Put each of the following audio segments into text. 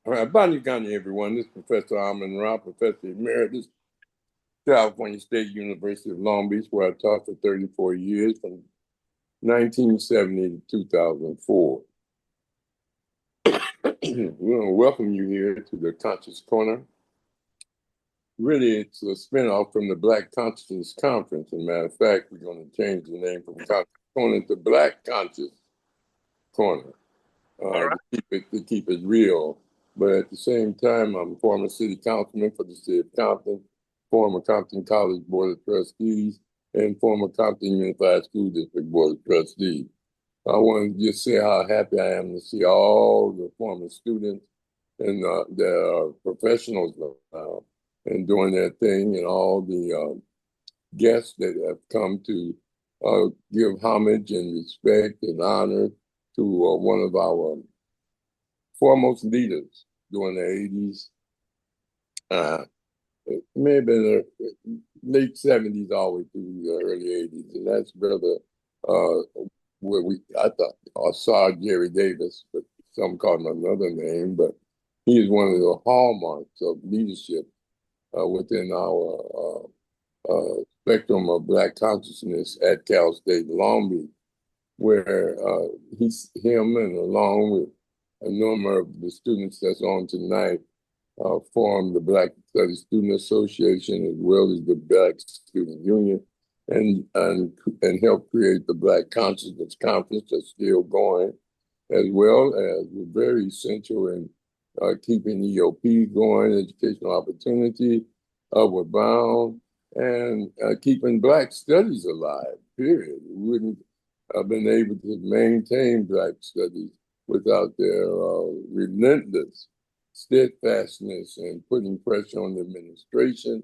All right, County, everyone. This is Professor Armin Rahh, Professor Emeritus, California State University of Long Beach, where I taught for 34 years from 1970 to 2004. We want to welcome you here to the Conscious Corner. Really, it's a spinoff from the Black Consciousness Conference. As a matter of fact, we're going to change the name from Conscious Corner to Black Conscious Corner to keep it real. But at the same time, I'm a former city councilman for the city of Compton, former Compton College Board of Trustees, and former Compton Unified School District Board of Trustees. I want to just say how happy I am to see all the former students and the professionals now and doing their thing, and all the guests that have come to give homage and respect and honor to one of our foremost leaders during the 80s. It may have been the late 70s all the way through the early 80s. And that's brother, I thought I saw Jerry Davis, but some call him another name, but he is one of the hallmarks of leadership within our spectrum of Black consciousness at Cal State Long Beach, where him and along with a number of the students that's on tonight formed the Black Studies Student Association as well as the Black Student Union, and helped create the Black Consciousness Conference that's still going, as well as we're very essential in keeping EOP going, educational opportunity, Upward Bound, and keeping Black studies alive, period. We wouldn't have been able to maintain Black studies without their relentless steadfastness and putting pressure on the administration,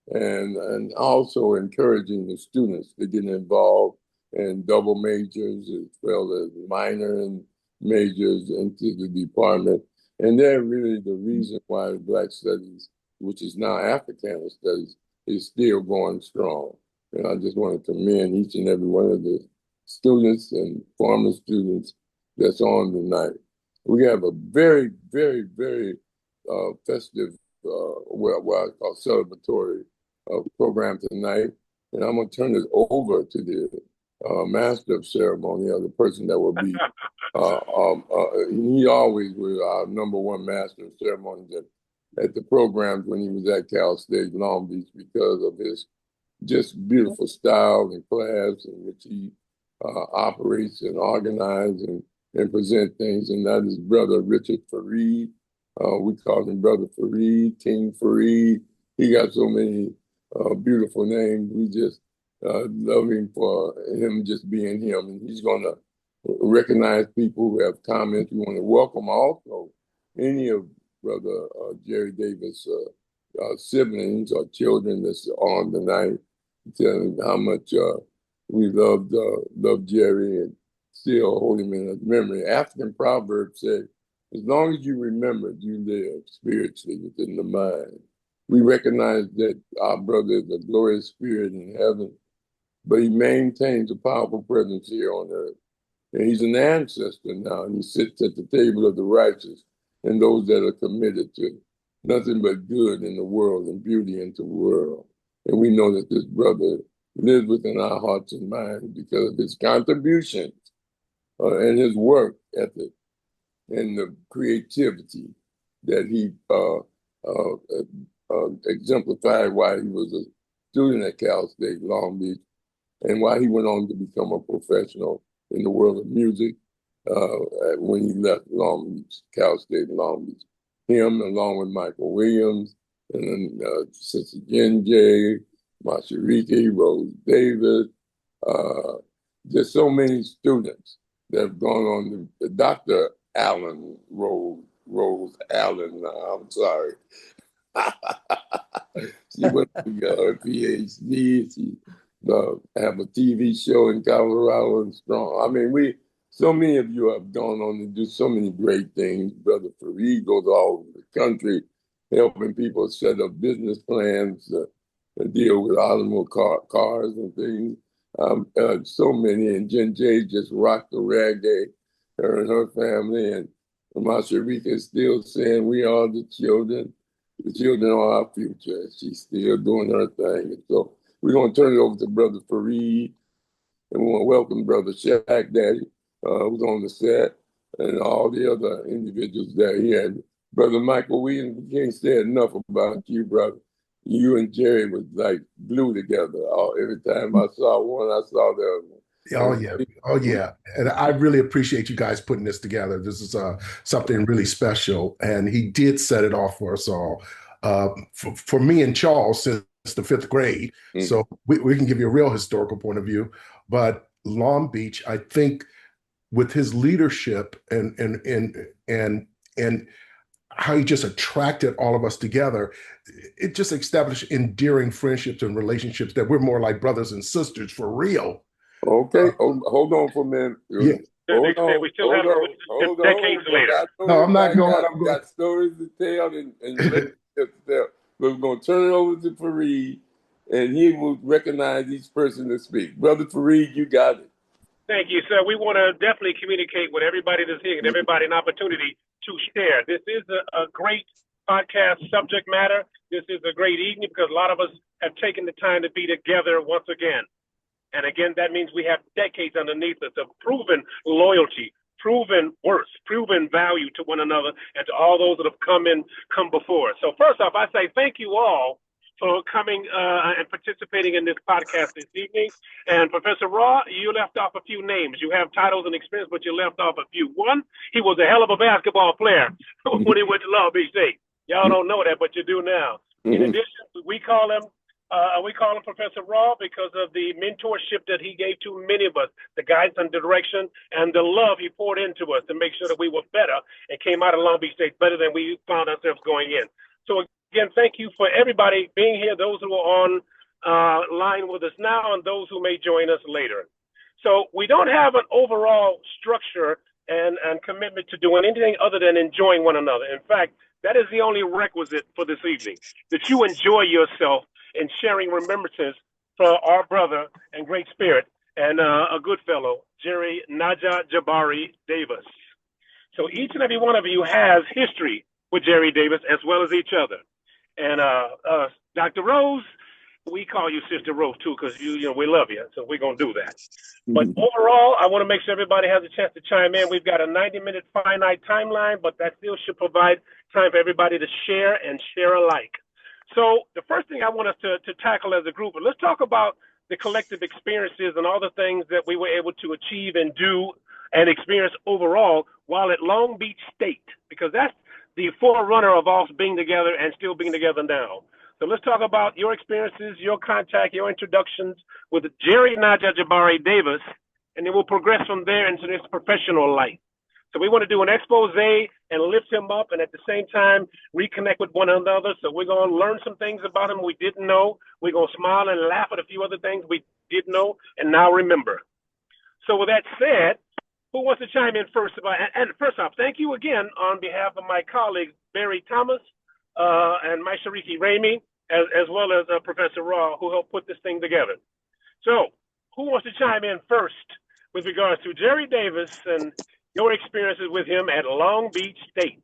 and also encouraging the students to get involved in double majors as well as minor and majors into the department. And they're really the reason why Black studies, which is now Africana studies, is still going strong. And I just want to commend each and every one of the students and former students that's on tonight. We have a very, very, very festive, what I call celebratory program tonight. And I'm going to turn it over to the master of ceremony, or the person that will be, he always was our number one master of ceremonies at the programs when he was at Cal State Long Beach, because of his just beautiful style and class in which he operates and organizes and present things. And that is Brother Richard Fareed. We call him Brother Fareed, King Fareed. He got so many beautiful names. We just love him for him just being him. And he's going to recognize people who have comments. We want to welcome also any of Brother Jerry Davis' siblings or children that's on tonight, telling how much we loved Jerry and still hold him in memory. African proverb said, as long as you remember, you live spiritually within the mind. We recognize that our brother is a glorious spirit in heaven, but he maintains a powerful presence here on earth. And he's an ancestor now, and he sits at the table of the righteous and those that are committed to nothing but good in the world and beauty into the world. And we know that this brother lives within our hearts and minds because of his contributions and his work ethic and the creativity that he exemplified while he was a student at Cal State Long Beach, and why he went on to become a professional in the world of music when he left Long Beach, Cal State Long Beach. Him, along with Michael Williams, and then Sister Jenje, Mashariki, Rose Davis, just so many students that have gone on to Dr. Allen, Rose Allen, I'm sorry. She went to her PhD. She have a TV show in Colorado and strong. I mean, so many of you have gone on to do so many great things. Brother Fareed goes all over the country helping people set up business plans and deal with automobile cars and things. So many. And Jenje just rocked the reggae, her and her family. And Mashariki is still saying we are the children. The children are our future. She's still doing her thing. And so we're going to turn it over to Brother Fareed, and we want to welcome Brother Shaq Daddy, who's on the set, and all the other individuals that he had. Brother Michael Williams, we can't say enough about you, brother. You and Jerry was like glue together. Every time I saw one, I saw the other one. Oh yeah, oh yeah, and I really appreciate you guys putting this together. This is something really special, and he did set it off for us all. For me and Charles since the fifth grade, so we can give you a real historical point of view. But Long Beach, I think, with his leadership and how he just attracted all of us together, it just established endearing friendships and relationships that we're more like brothers and sisters for real. Okay, hold on for a minute. Yeah. Hold on. Decades later. No, I'm not going. I'm got stories to tell and relationships to tell. But we're going to turn it over to Fareed, and he will recognize each person to speak. Brother Fareed, you got it. Thank you, sir. We want to definitely communicate with everybody that's here and everybody an opportunity to share. This is a great podcast subject matter. This is a great evening because a lot of us have taken the time to be together once again. And again, that means we have decades underneath us of proven loyalty, proven worth, proven value to one another and to all those that have come before. So first off, I say thank you all for coming and participating in this podcast this evening. And Professor Rahh, you left off a few names. You have titles and experience, but you left off a few. One, he was a hell of a basketball player when he went to Long Beach State. Y'all don't know that, but you do now. In addition, we call him Professor Rahh because of the mentorship that he gave to many of us, the guidance and direction and the love he poured into us to make sure that we were better and came out of Long Beach State better than we found ourselves going in. So again, thank you for everybody being here, those who are on line with us now and those who may join us later. So we don't have an overall structure and commitment to doing anything other than enjoying one another. In fact, that is the only requisite for this evening, that you enjoy yourself in sharing remembrances for our brother and great spirit and a good fellow, Jerry Naja Jabari Davis. So each and every one of you has history with Jerry Davis as well as each other. And Dr. Rose, we call you Sister Rose too, because you know we love you, so we're gonna do that. But overall, I want to make sure everybody has a chance to chime in. We've got a 90-minute finite timeline, but that still should provide time for everybody to share and share alike. So the first thing I want us to tackle as a group, and let's talk about the collective experiences and all the things that we were able to achieve and do and experience overall while at Long Beach State, because that's the forerunner of us being together and still being together now. So let's talk about your experiences, your contact, your introductions with Jerry Naja Jabari Davis, and then we'll progress from there into this professional life. So we want to do an expose and lift him up and at the same time reconnect with one another. So we're going to learn some things about him we didn't know. We're going to smile and laugh at a few other things we did know and now remember. So with that said, who wants to chime in first? And first off, thank you again on behalf of my colleagues, Barry Thomas and Mashariki Ramey, as well as Professor Rahh, who helped put this thing together. So who wants to chime in first with regards to Jerry Davis and your experiences with him at Long Beach State?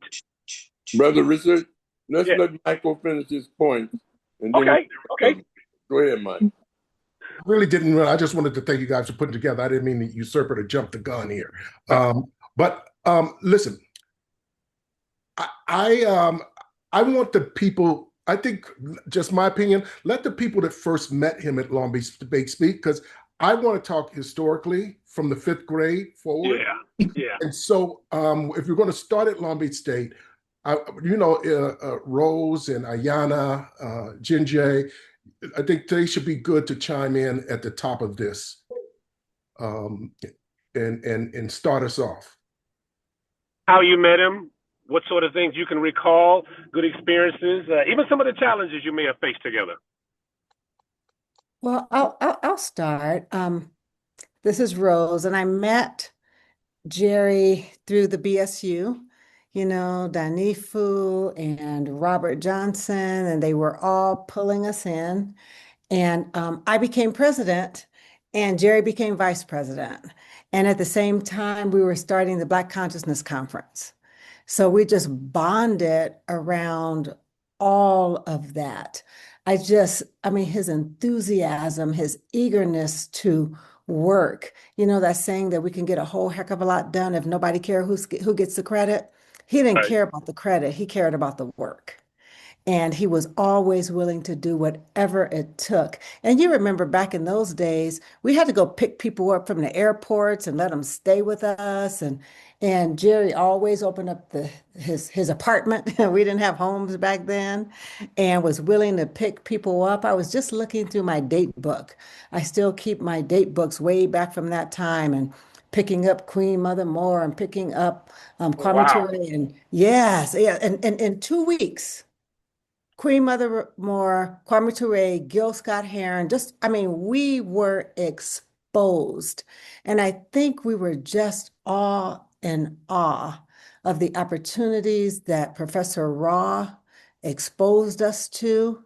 Brother Richard, let's let Michael finish his point. And then okay. Go ahead, Mike. Really didn't. I just wanted to thank you guys for putting together. I didn't mean to usurp or to jump the gun here. But listen, I want the people. I think, just my opinion, let the people that first met him at Long Beach State speak, because I want to talk historically from the fifth grade forward. Yeah. And so, if you're going to start at Long Beach State, Rose and Ayana, Jenje, I think they should be good to chime in at the top of this, and start us off. How you met him, what sort of things you can recall, good experiences, even some of the challenges you may have faced together. Well, I'll start. This is Rose, and I met Jerry through the BSU. You know, Danifu and Robert Johnson, and they were all pulling us in. And I became president, and Jerry became vice president. And at the same time, we were starting the Black Consciousness Conference. So we just bonded around all of that. I mean, his enthusiasm, his eagerness to work. You know, that saying that we can get a whole heck of a lot done if nobody cares who gets the credit. He didn't Right. care about the credit. He cared about the work. And he was always willing to do whatever it took. And you remember back in those days, we had to go pick people up from the airports and let them stay with us. And Jerry always opened up his apartment. We didn't have homes back then, and was willing to pick people up. I was just looking through my date book. I still keep my date books way back from that time, and picking up Queen Mother Moore and picking up Kwame Wow. Ture. And yes, yeah, and in 2 weeks. Queen Mother Moore, Kwame Ture, Gil Scott Heron, just, I mean, we were exposed. And I think we were just awe in awe of the opportunities that Professor Rahh exposed us to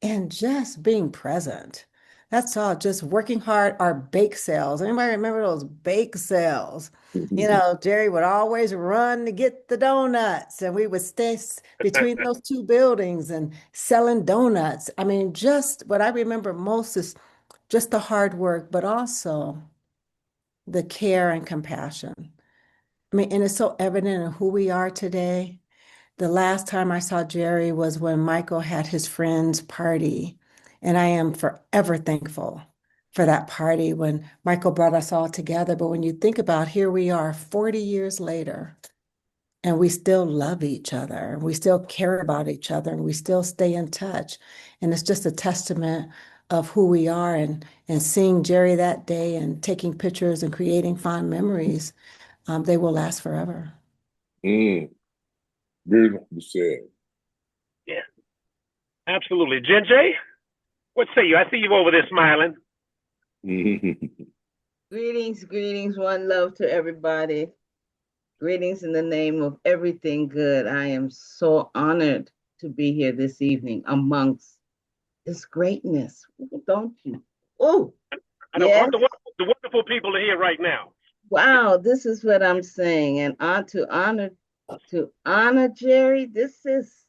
and just being present. That's all, just working hard. Our bake sales. Anybody remember those bake sales? You know, Jerry would always run to get the donuts, and we would stay between those two buildings and selling donuts. I mean, just what I remember most is just the hard work, but also the care and compassion. I mean, and it's so evident in who we are today. The last time I saw Jerry was when Michael had his friend's party. And I am forever thankful for that party when Michael brought us all together. But when you think about here we are 40 years later, and we still love each other, and we still care about each other, and we still stay in touch. And it's just a testament of who we are, and seeing Jerry that day and taking pictures and creating fond memories, they will last forever. Mm, beautiful said. Yeah, absolutely. Jenje, what say you? I see you over there smiling. Greetings, greetings, one love to everybody. Greetings in the name of everything good. I am so honored to be here this evening amongst this greatness. Don't you? Oh, And I yes. want the wonderful people to hear right now. Wow, this is what I'm saying. And to honor Jerry, this is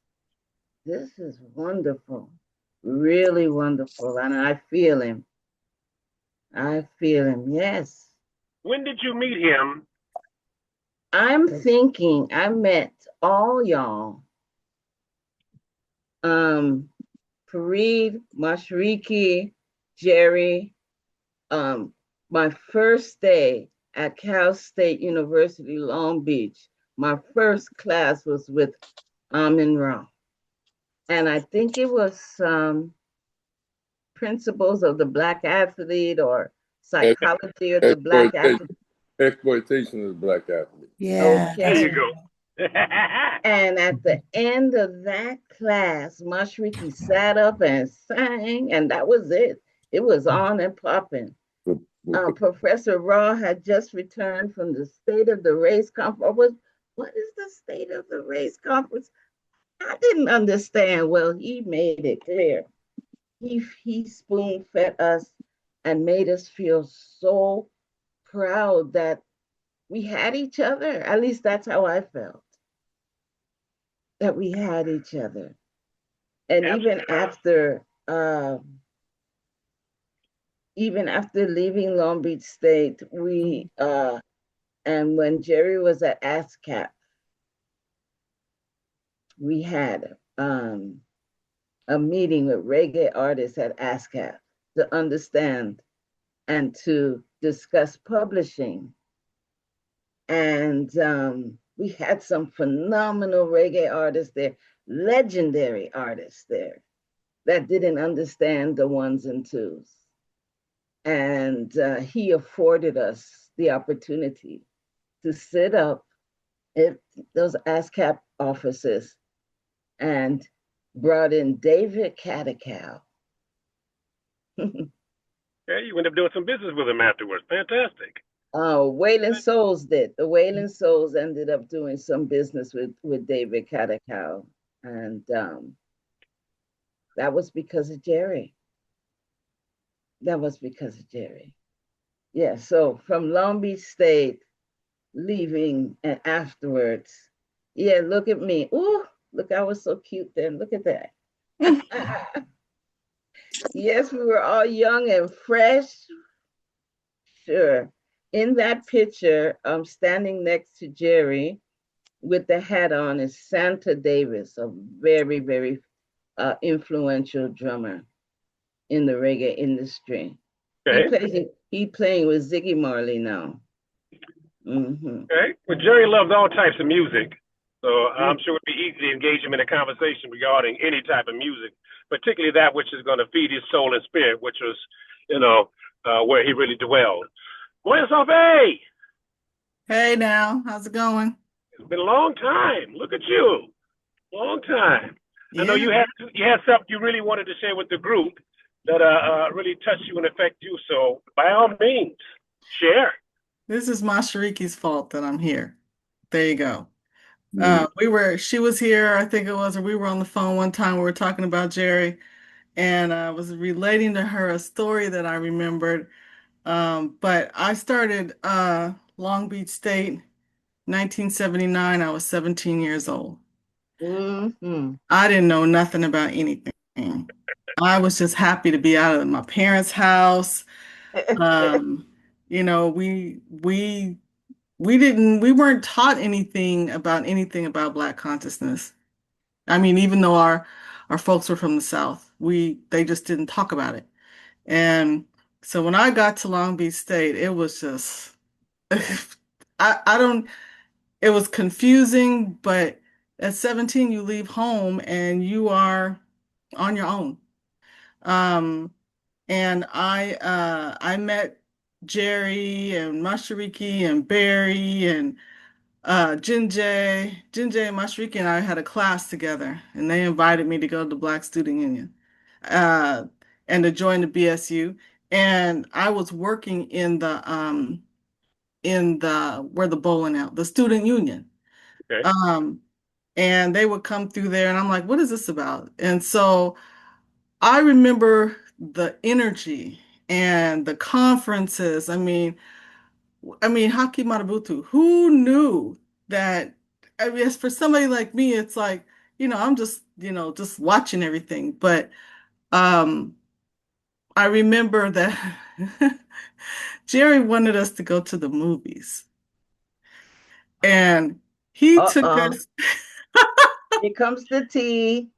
wonderful. Really wonderful. And I feel him. Yes. When did you meet him? I'm thinking I met all y'all. Fareed, Mashariki, Jerry. My first day at Cal State University, Long Beach, my first class was with Amin Ra. And I think it was Principles of the Black Athlete or Psychology of the Black Athlete. Exploitation of the Black athlete. Yeah. Okay. There you go. And at the end of that class, Mashariki sat up and sang, and that was it. It was on and popping. Professor Rahh had just returned from the State of the Race Conference. What is the State of the Race Conference? I didn't understand. Well, he made it clear. He spoon-fed us and made us feel so proud that we had each other. At least that's how I felt. That we had each other. And even after leaving Long Beach State, and when Jerry was at ASCAP, we had a meeting with reggae artists at ASCAP to understand and to discuss publishing. And we had some phenomenal reggae artists there, legendary artists there that didn't understand the ones and twos. And he afforded us the opportunity to sit up at those ASCAP offices and brought in David Catechal. Yeah, you end up doing some business with him afterwards. Fantastic. Wailing Souls did. The Wailing Souls ended up doing some business with David Catechal. And that was because of Jerry. Yeah, so from Long Beach State, leaving and afterwards, Yeah, look at me. Ooh, look, I was so cute then. Look at that. Yes, we were all young and fresh. Sure. In that picture, I'm standing next to Jerry with the hat on is Santa Davis, a very, very influential drummer in the reggae industry. Okay. He playing with Ziggy Marley now. Okay. Well, Jerry loves all types of music, so I'm sure it'd be easy to engage him in a conversation regarding any type of music, particularly that which is going to feed his soul and spirit, which was, where he really dwelled. Moya, hey! Hey now, how's it going? It's been a long time. Look at you. Long time. Yeah. I know you had something you really wanted to share with the group that really touched you and affect you. So by all means, share. This is Mashariki's fault that I'm here. There you go. She was here, I think it was, or we were on the phone one time. We were talking about Jerry, and I was relating to her a story that I remembered. But I started Long Beach State, 1979. I was 17 years old. I didn't know nothing about anything. I was just happy to be out of my parents' house. We weren't taught anything about Black consciousness. I mean, even though our folks were from the South, they just didn't talk about it. And so when I got to Long Beach State, it was just it was confusing, but at 17 you leave home and you are on your own. And I met Jerry and Mashariki and Barry and Jenje and Mashariki and I had a class together, and they invited me to go to the Black Student Union and to join the BSU. And I was working in the where the bowling out, the student union. Okay. And they would come through there, and I'm like, what is this about? And so I remember the energy and the conferences. I mean, Haki Marabutu, who knew that? I mean, for somebody like me, it's like, I'm just, just watching everything. But I remember that Jerry wanted us to go to the movies. And he took us. Here comes the tea.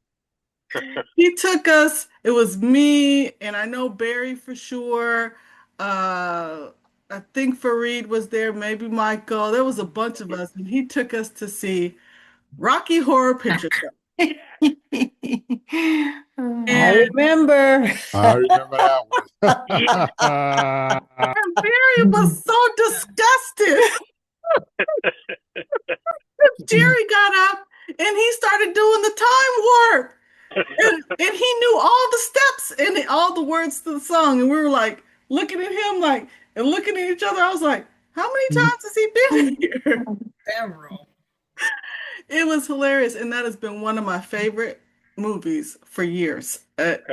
He took us. It was me, and I know Barry for sure. I think Fareed was there, maybe Micheal. There was a bunch of us, and he took us to see Rocky Horror Picture Show. I remember. I remember that one. And Barry was so disgusted. Jerry got up and he started doing the time warp. And he knew all the steps and all the words to the song. And we were like looking at him and looking at each other. I was like, how many times has he been here? Several. It was hilarious. And that has been one of my favorite movies for years. But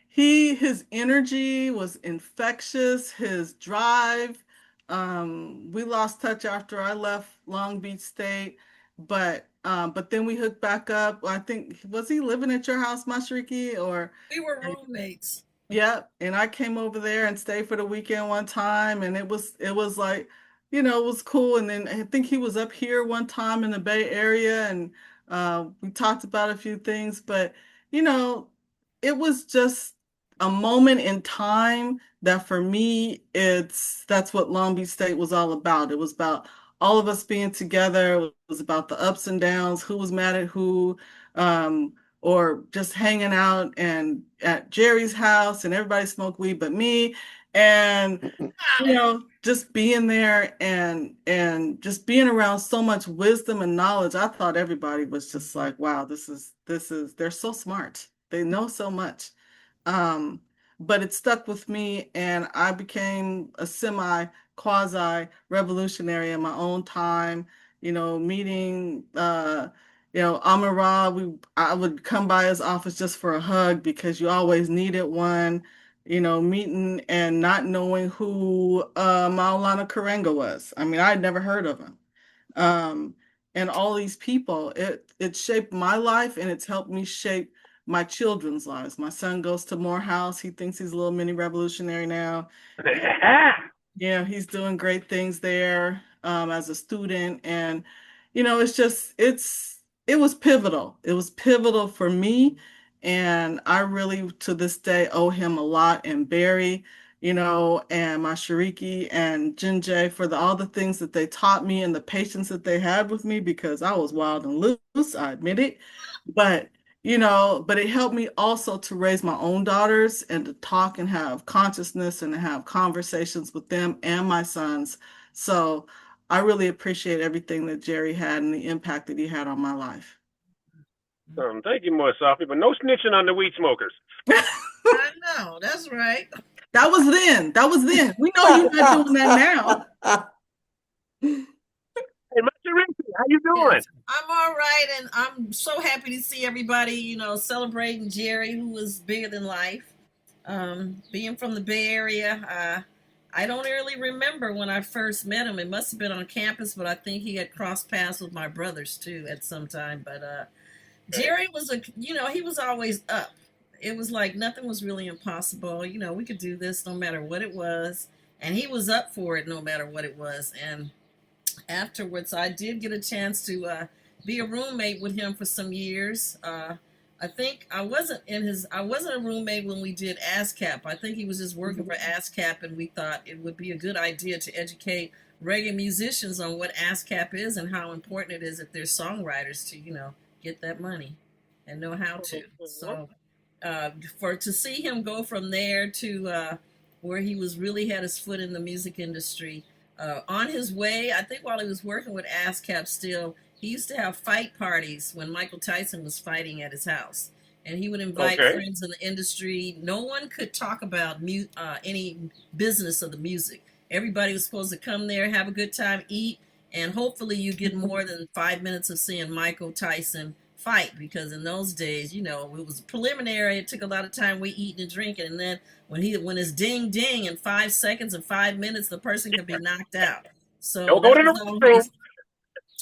his energy was infectious, his drive. We lost touch after I left Long Beach State, but then we hooked back up. I think, was he living at your house, Mashariki, or? We were roommates. Yep. And I came over there and stayed for the weekend one time, and it was like, it was cool. And then I think he was up here one time in the Bay Area, and we talked about a few things, but it was just a moment in time that for me, that's what Long Beach State was all about. It was about all of us being together. It was about the ups and downs, who was mad at who, or just hanging out and at Jerry's house and everybody smoked weed but me. And, just being there and just being around so much wisdom and knowledge. I thought everybody was just like, wow, they're so smart. They know so much. But it stuck with me, and I became a quasi revolutionary in my own time, meeting, Amon Ra. I would come by his office just for a hug because you always needed one, meeting and not knowing who Maulana Karenga was. I mean, I'd never heard of him. and all these people. It shaped my life, and it's helped me shape my children's lives. My son goes to Morehouse. He thinks he's a little mini revolutionary now. Yeah, he's doing great things there as a student. And, it was pivotal. It was pivotal for me. And I really, to this day, owe him a lot. And Barry, and Mashariki and Jenje for all the things that they taught me and the patience that they had with me, because I was wild and loose, I admit it. But but it helped me also to raise my own daughters and to talk and have consciousness and to have conversations with them and my sons. So I really appreciate everything that Jerry had and the impact that he had on my life. Thank you, Moya Sophie, but no snitching on the weed smokers. I know, that's right. That was then. We know you're not doing that now. Hey, Mashariki, how you doing? Yes, I'm all right, and I'm so happy to see everybody, celebrating Jerry, who was bigger than life. Being from the Bay Area, I don't really remember when I first met him. It must have been on campus, but I think he had crossed paths with my brothers too at some time. But Jerry was he was always up. It was like nothing was really impossible. We could do this no matter what it was, and he was up for it no matter what it was. And afterwards, I did get a chance to be a roommate with him for some years. I think I wasn't a roommate when we did ASCAP. I think he was just working for ASCAP, and we thought it would be a good idea to educate reggae musicians on what ASCAP is and how important it is if they're songwriters to, get that money and know how to. So to see him go from there to where he was really had his foot in the music industry, on his way, I think while he was working with ASCAP still, he used to have fight parties when Michael Tyson was fighting at his house. And he would invite friends in the industry. No one could talk about any business of the music. Everybody was supposed to come there, have a good time, eat, and hopefully you get more than 5 minutes of seeing Michael Tyson fight, because in those days, it was preliminary. It took a lot of time we eating and drinking, and then when it's ding ding in 5 seconds and 5 minutes, the person could be knocked out. So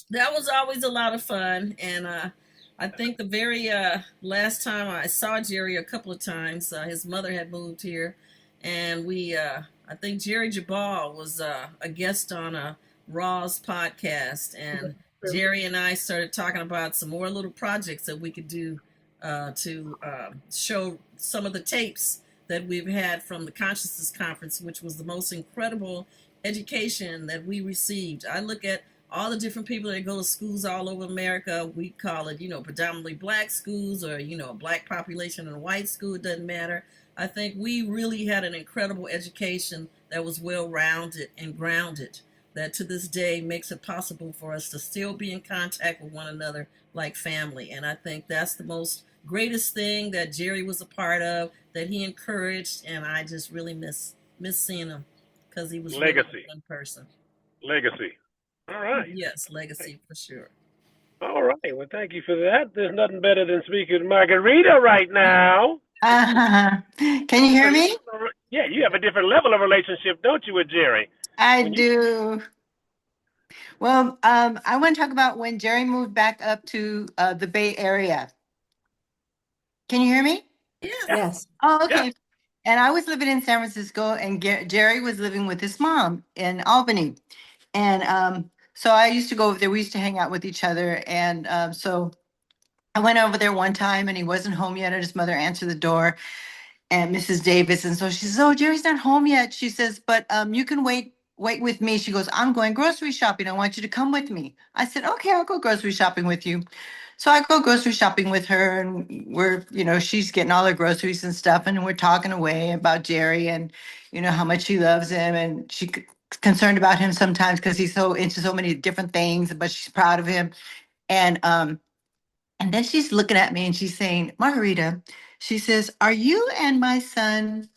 that was always a lot of fun. And I think the very last time I saw Jerry a couple of times, his mother had moved here, and I think Jerry Jabal was a guest on Rahh's podcast, and Jerry and I started talking about some more little projects that we could do to show some of the tapes that we've had from the Consciousness Conference, which was the most incredible education that we received. I look at all the different people that go to schools all over America. We call it, predominantly black schools, or, a black population in a white school, it doesn't matter. I think we really had an incredible education that was well-rounded and grounded, that to this day makes it possible for us to still be in contact with one another like family. And I think that's the most greatest thing that Jerry was a part of, that he encouraged, and I just really miss seeing him, because he was legacy, really a fun person. Legacy. All right. Yes, legacy for sure. All right. Well, thank you for that. There's nothing better than speaking to Margarita right now. Can you hear me? Yeah, you have a different level of relationship, don't you, with Jerry? I do. Well, I want to talk about when Jerry moved back up to the Bay Area. Can you hear me? Yes. Oh, okay. Yeah. And I was living in San Francisco, and Jerry was living with his mom in Albany. And so I used to go over there. We used to hang out with each other. And so I went over there one time, and he wasn't home yet, and his mother answered the door, and Mrs. Davis. And so she says, "Oh, Jerry's not home yet." She says, "But you can wait with me." She goes, "I'm going grocery shopping. I want you to come with me." I said, "Okay, I'll go grocery shopping with you." So I go grocery shopping with her, and we're, she's getting all her groceries and stuff, and we're talking away about Jerry and, how much she loves him, and she's concerned about him sometimes because he's so into so many different things, but she's proud of him. And then she's looking at me and she's saying, "Margarita," she says, "Are you and my son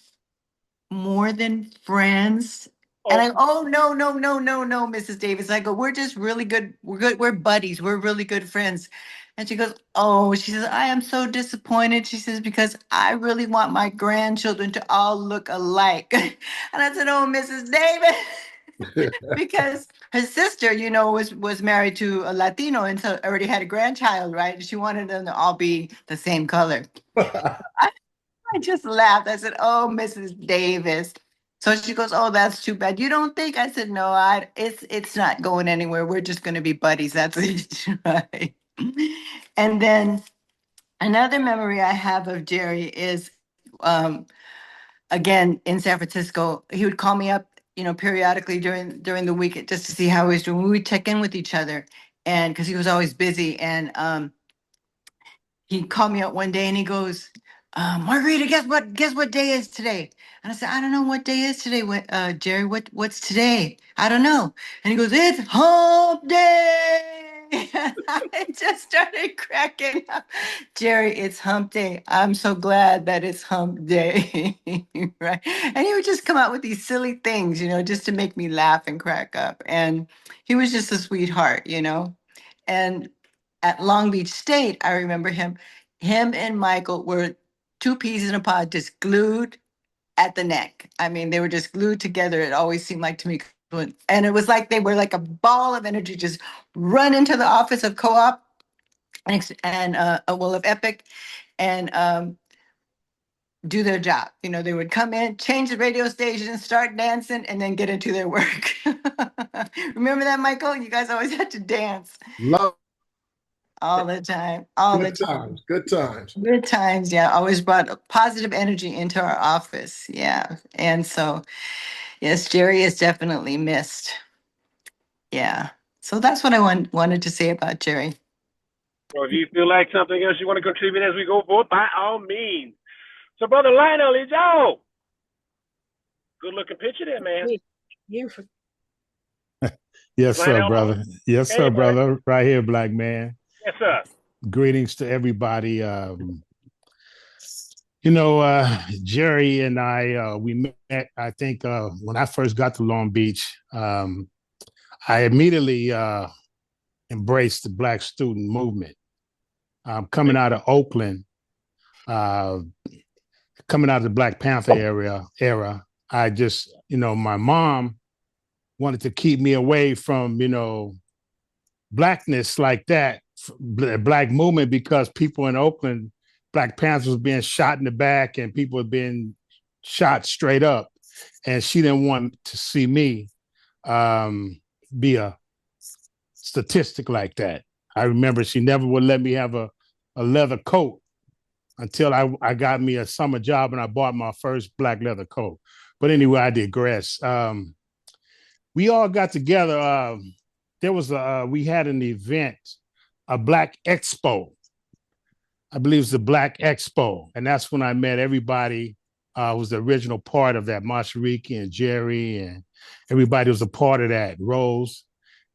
more than friends?" And I go, "Oh, no, Mrs. Davis." I go, "We're just really good. We're good. We're buddies. We're really good friends." And she goes, "Oh," she says, "I am so disappointed." She says, "Because I really want my grandchildren to all look alike." And I said, "Oh, Mrs. Davis." because her sister, was married to a Latino and so already had a grandchild, right? She wanted them to all be the same color. I just laughed. I said, "Oh, Mrs. Davis." So she goes, "Oh, that's too bad. You don't think?" I said, "No, it's not going anywhere. We're just going to be buddies. That's it." Right. And then another memory I have of Jerry is, again, in San Francisco. He would call me up, periodically during the week just to see how he was doing. We would check in with each other, and because he was always busy, and he called me up one day and he goes, "Margarita, guess what day is today?" And I said, "I don't know what day is today. Jerry, what's today? I don't know." And he goes, "It's hump day." And I just started cracking up. "Jerry, it's hump day. I'm so glad that it's hump day." Right. And he would just come out with these silly things, just to make me laugh and crack up. And he was just a sweetheart. And at Long Beach State, I remember him and Micheal were two peas in a pod, just glued at the neck. I mean, they were just glued together. It always seemed like to me. And it was like they were like a ball of energy, just run into the office of Co-op and of Epic and do their job. They would come in, change the radio station, start dancing, and then get into their work. Remember that, Micheal? You guys always had to dance. Love. All the time. All the Good time. times. Good times. Good times. Yeah. Always brought a positive energy into our office. Yeah. And so, yes, Jerry is definitely missed. Yeah. So that's what I wanted to say about Jerry. Well, if you feel like something else you want to contribute as we go forward, by all means. So, Brother Lionel, Ijau. Good looking picture there, man. Yes, sir, Lionel. brother. Yes, Hey, sir, man. brother. Right here, black man. Yes, sir. Greetings to everybody. Jerry and I, we met, I think, when I first got to Long Beach. I immediately embraced the Black student movement. Coming out of Oakland, coming out of the Black Panther era, I just, my mom wanted to keep me away from, blackness like that, Black movement, because people in Oakland, Black Panthers was being shot in the back and people were being shot straight up. And she didn't want to see me be a statistic like that. I remember she never would let me have a leather coat until I got me a summer job and I bought my first black leather coat. But anyway, I digress. We all got together. We had an event, a Black Expo. I believe it's the Black Expo. And that's when I met everybody who was the original part of that. Mashariki and Jerry and everybody was a part of that, Rose.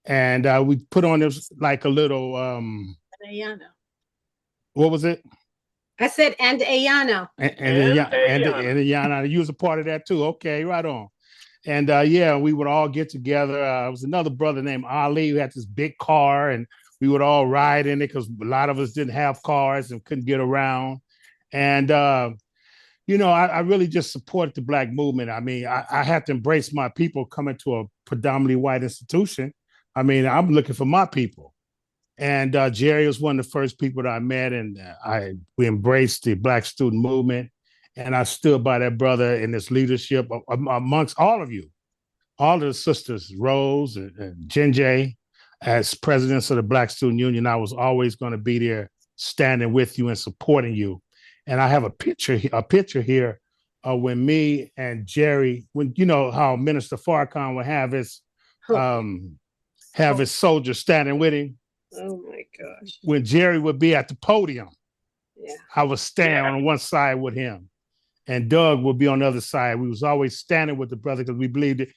And we put on this like a little, Ayana. What was it? I said, and Ayana. And Ayana, you was a part of that too. Okay, right on. And we would all get together. There was another brother named Ali who had this big car, and we would all ride in it because a lot of us didn't have cars and couldn't get around. And, I really just supported the Black movement. I mean, I had to embrace my people coming to a predominantly white institution. I mean, I'm looking for my people. And Jerry was one of the first people that I met, and we embraced the Black student movement. And I stood by that brother in his leadership amongst all of you, all of the sisters, Rose and Jenje, as presidents of the Black Student Union. I was always going to be there standing with you and supporting you. And I have a picture here when me and Jerry, when how Minister Farrakhan would have his soldiers standing with him. Oh my gosh. When Jerry would be at the podium, yeah, I would stand on one side with him. And Doug would be on the other side. We was always standing with the brother because we believed that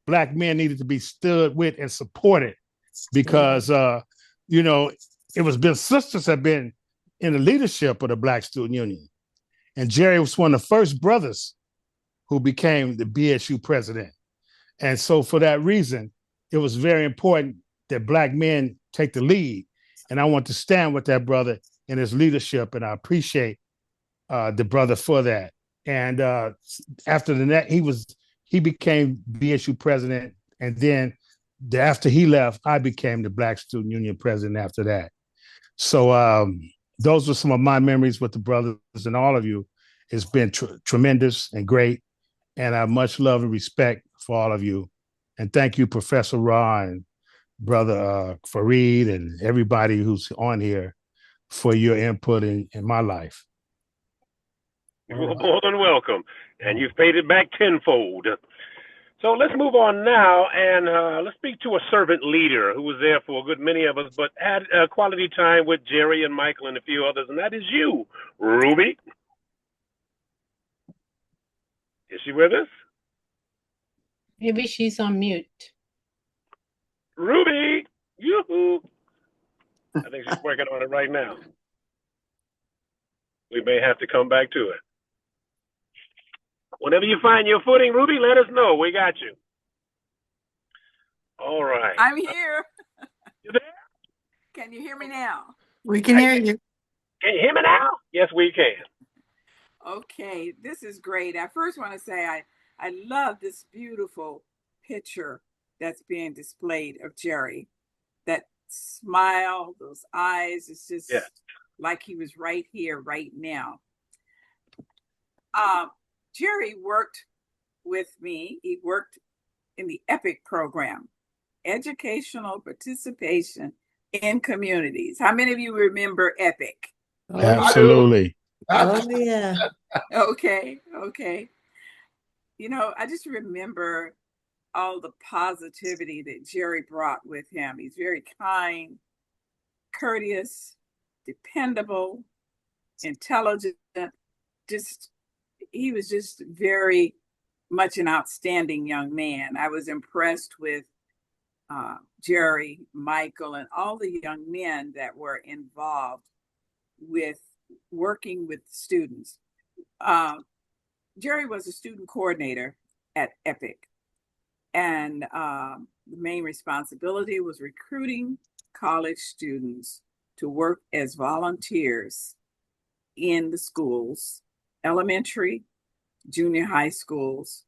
Black men needed to be stood with and supported because, it was been sisters have been in the leadership of the Black Student Union. And Jerry was one of the first brothers who became the BSU president. And so for that reason, it was very important that Black men take the lead. And I want to stand with that brother in his leadership. And I appreciate the brother for that. And after the net, he became BSU president And then after he left, I became the Black Student Union president after that. So those were some of my memories with the brothers and all of you. It's been tremendous and great. And I have much love and respect for all of you. And thank you, Professor Rahh and Brother Fareed and everybody who's on here for your input in my life. You're more than welcome. And you've paid it back tenfold. So let's move on now, and let's speak to a servant leader who was there for a good many of us, but had quality time with Jerry and Micheal and a few others, and that is you, Ruby. Is she with us? Maybe she's on mute. Ruby, yoo-hoo. I think she's working on it right now. We may have to come back to it. Whenever you find your footing, Ruby, let us know. We got you. All right. I'm here. You there? Can you hear me now? We can hear you. Can you hear me now? Yes, we can. Okay, this is great. I first want to say I love this beautiful picture that's being displayed of Jerry. That smile, those eyes, it's just like he was right here, right now. Jerry worked with me. He worked in the EPIC program, Educational Participation in Communities. How many of you remember EPIC? Oh, absolutely. Oh, yeah. Okay. You know, I just remember all the positivity that Jerry brought with him. He's very kind, courteous, dependable, intelligent, he was just very much an outstanding young man. I was impressed with Jerry, Micheal, and all the young men that were involved with working with students. Jerry was a student coordinator at EPIC, and the main responsibility was recruiting college students to work as volunteers in the schools, elementary, junior high schools,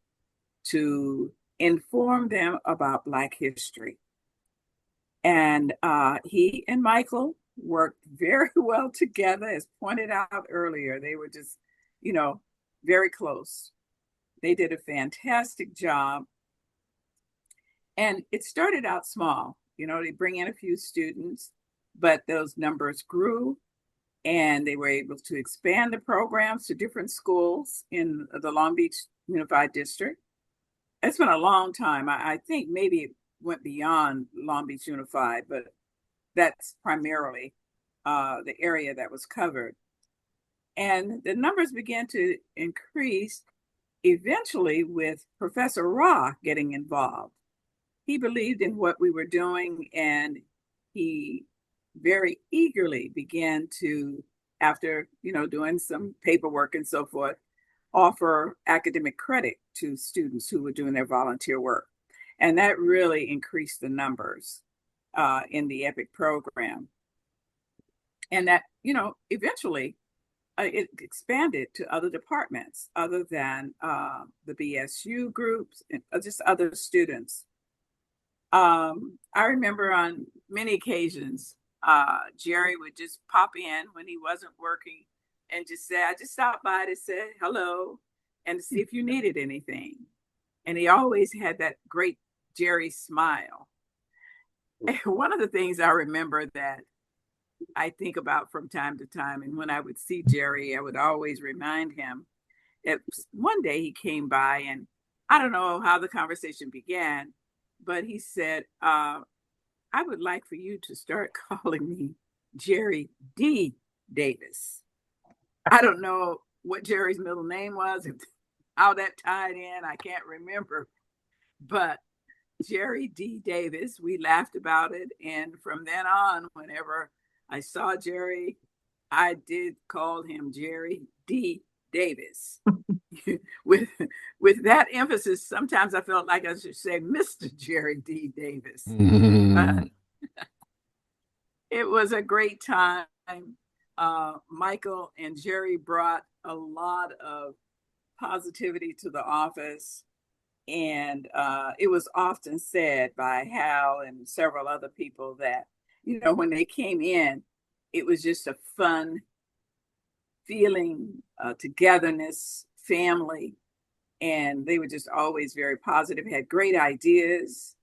to inform them about Black history. And he and Micheal worked very well together, as pointed out earlier. They were just, you know, very close. They did a fantastic job. And it started out small. You know, they bring in a few students, but those numbers grew. And they were able to expand the programs to different schools in the Long Beach Unified District. It's been a long time. I think maybe it went beyond Long Beach Unified, but that's primarily the area that was covered. And the numbers began to increase eventually with Professor Rahh getting involved. He believed in what we were doing, and he very eagerly began to, after, you know, doing some paperwork and so forth, offer academic credit to students who were doing their volunteer work. And that really increased the numbers in the EPIC program. And that, you know, eventually it expanded to other departments other than the BSU groups and just other students. I remember on many occasions, Jerry would just pop in when he wasn't working and just say, I just stopped by to say hello and to see if you needed anything. And he always had that great Jerry smile. And one of the things I remember that I think about from time to time, and when I would see Jerry, I would always remind him that one day he came by, and I don't know how the conversation began, but he said, I would like for you to start calling me Jerry D. Davis. I don't know what Jerry's middle name was, and how that tied in, I can't remember. But Jerry D. Davis, we laughed about it. And from then on, whenever I saw Jerry, I did call him Jerry D. Davis. with that emphasis, sometimes I felt like I should say Mr. Jerry D. Davis. It was a great time. Micheal and Jerry brought a lot of positivity to the office. And it was often said by Hal and several other people that, when they came in, it was just a fun feeling, togetherness, family. And they were just always very positive, had great ideas.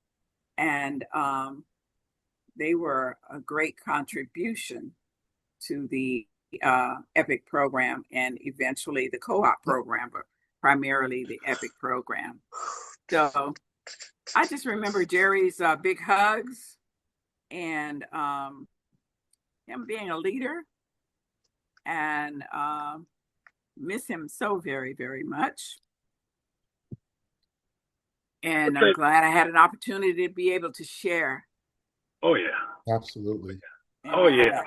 And they were a great contribution to the EPIC program and eventually the co-op program, but primarily the EPIC program. So I just remember Jerry's big hugs and him being a leader, and miss him so very, very much. And I'm glad I had an opportunity to be able to share. Oh, yeah. Absolutely. Oh, yeah.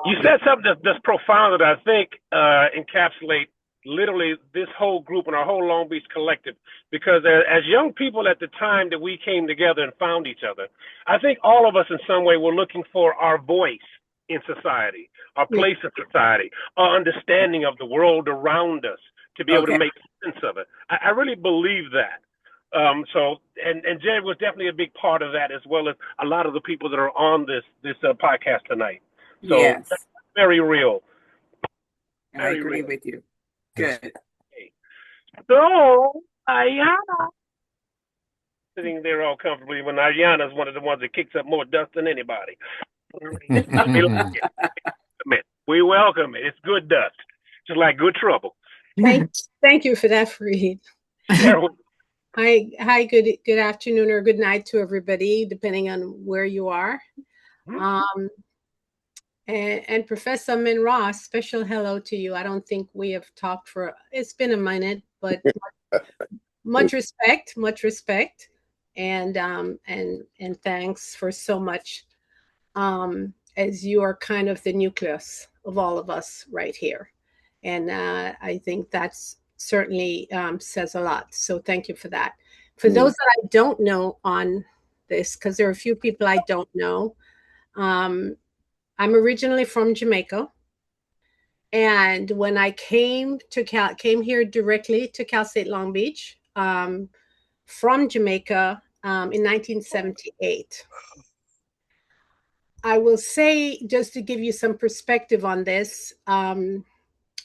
You said something that's profound that I think encapsulate literally this whole group and our whole Long Beach collective. Because as young people at the time that we came together and found each other, I think all of us in some way were looking for our voice in society, our place in society, our understanding of the world around us to be able to make sense of it. I really believe that. And Jenje was definitely a big part of that, as well as a lot of the people that are on this podcast tonight. So that's very real. I agree with you. Good. So Ayana, sitting there all comfortably, when Ayana is one of the ones that kicks up more dust than anybody. We welcome it. It's good dust, just like good trouble. Thank you for that, Fareed. Hi, good afternoon or good night to everybody, depending on where you are. And Professor Rahh, special hello to you. I don't think we have talked it's been a minute, but much respect, and thanks for so much. As you are kind of the nucleus of all of us right here, and I think that's certainly says a lot. So thank you for that. For those that I don't know on this, because there are a few people I don't know, I'm originally from Jamaica. And when I came here directly to Cal State Long Beach from Jamaica in 1978. I will say, just to give you some perspective on this,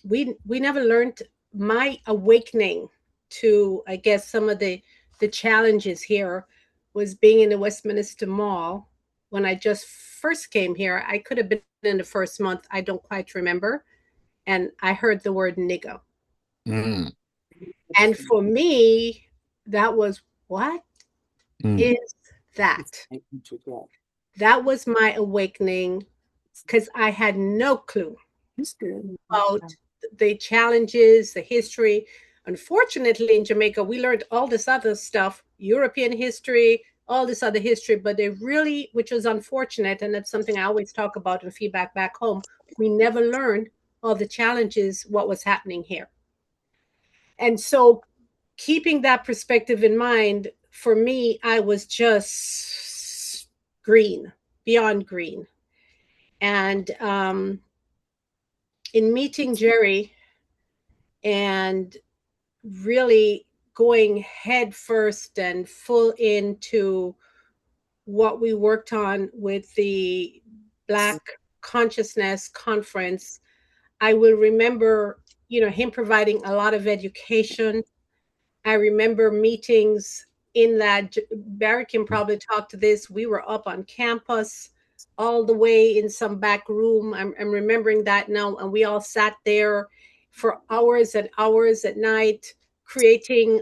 we never learned. My awakening to, I guess, some of the challenges here was being in the Westminster Mall when I just first came here. I could have been in the first month. I don't quite remember. And I heard the word nigger. And for me, that was, what is that? That was my awakening, because I had no clue about the challenges, the history. Unfortunately, in Jamaica, we learned all this other stuff, European history, all this other history, but they really, which was unfortunate, and that's something I always talk about and feedback back home, we never learned all the challenges, what was happening here. And so keeping that perspective in mind, for me, I was just green, beyond green. And in meeting Jerry and really going head first and full into what we worked on with the Black Consciousness Conference, I will remember, him providing a lot of education. I remember meetings in that, Barrett can probably talk to this, we were up on campus all the way in some back room. I'm remembering that now. And we all sat there for hours and hours at night creating,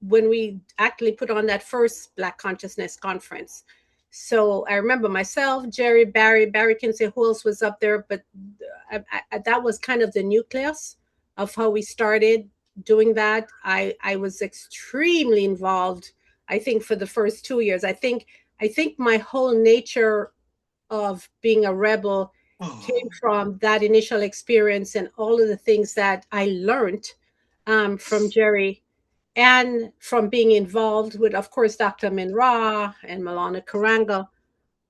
when we actually put on that first Black Consciousness Conference. So I remember myself, Jerry, Barry can say who else was up there, but that was kind of the nucleus of how we started doing that. I was extremely involved, I think, for the first 2 years. I think my whole nature of being a rebel came from that initial experience and all of the things that I learned from Jerry and from being involved with, of course, Dr. Rahh and Malana Karanga.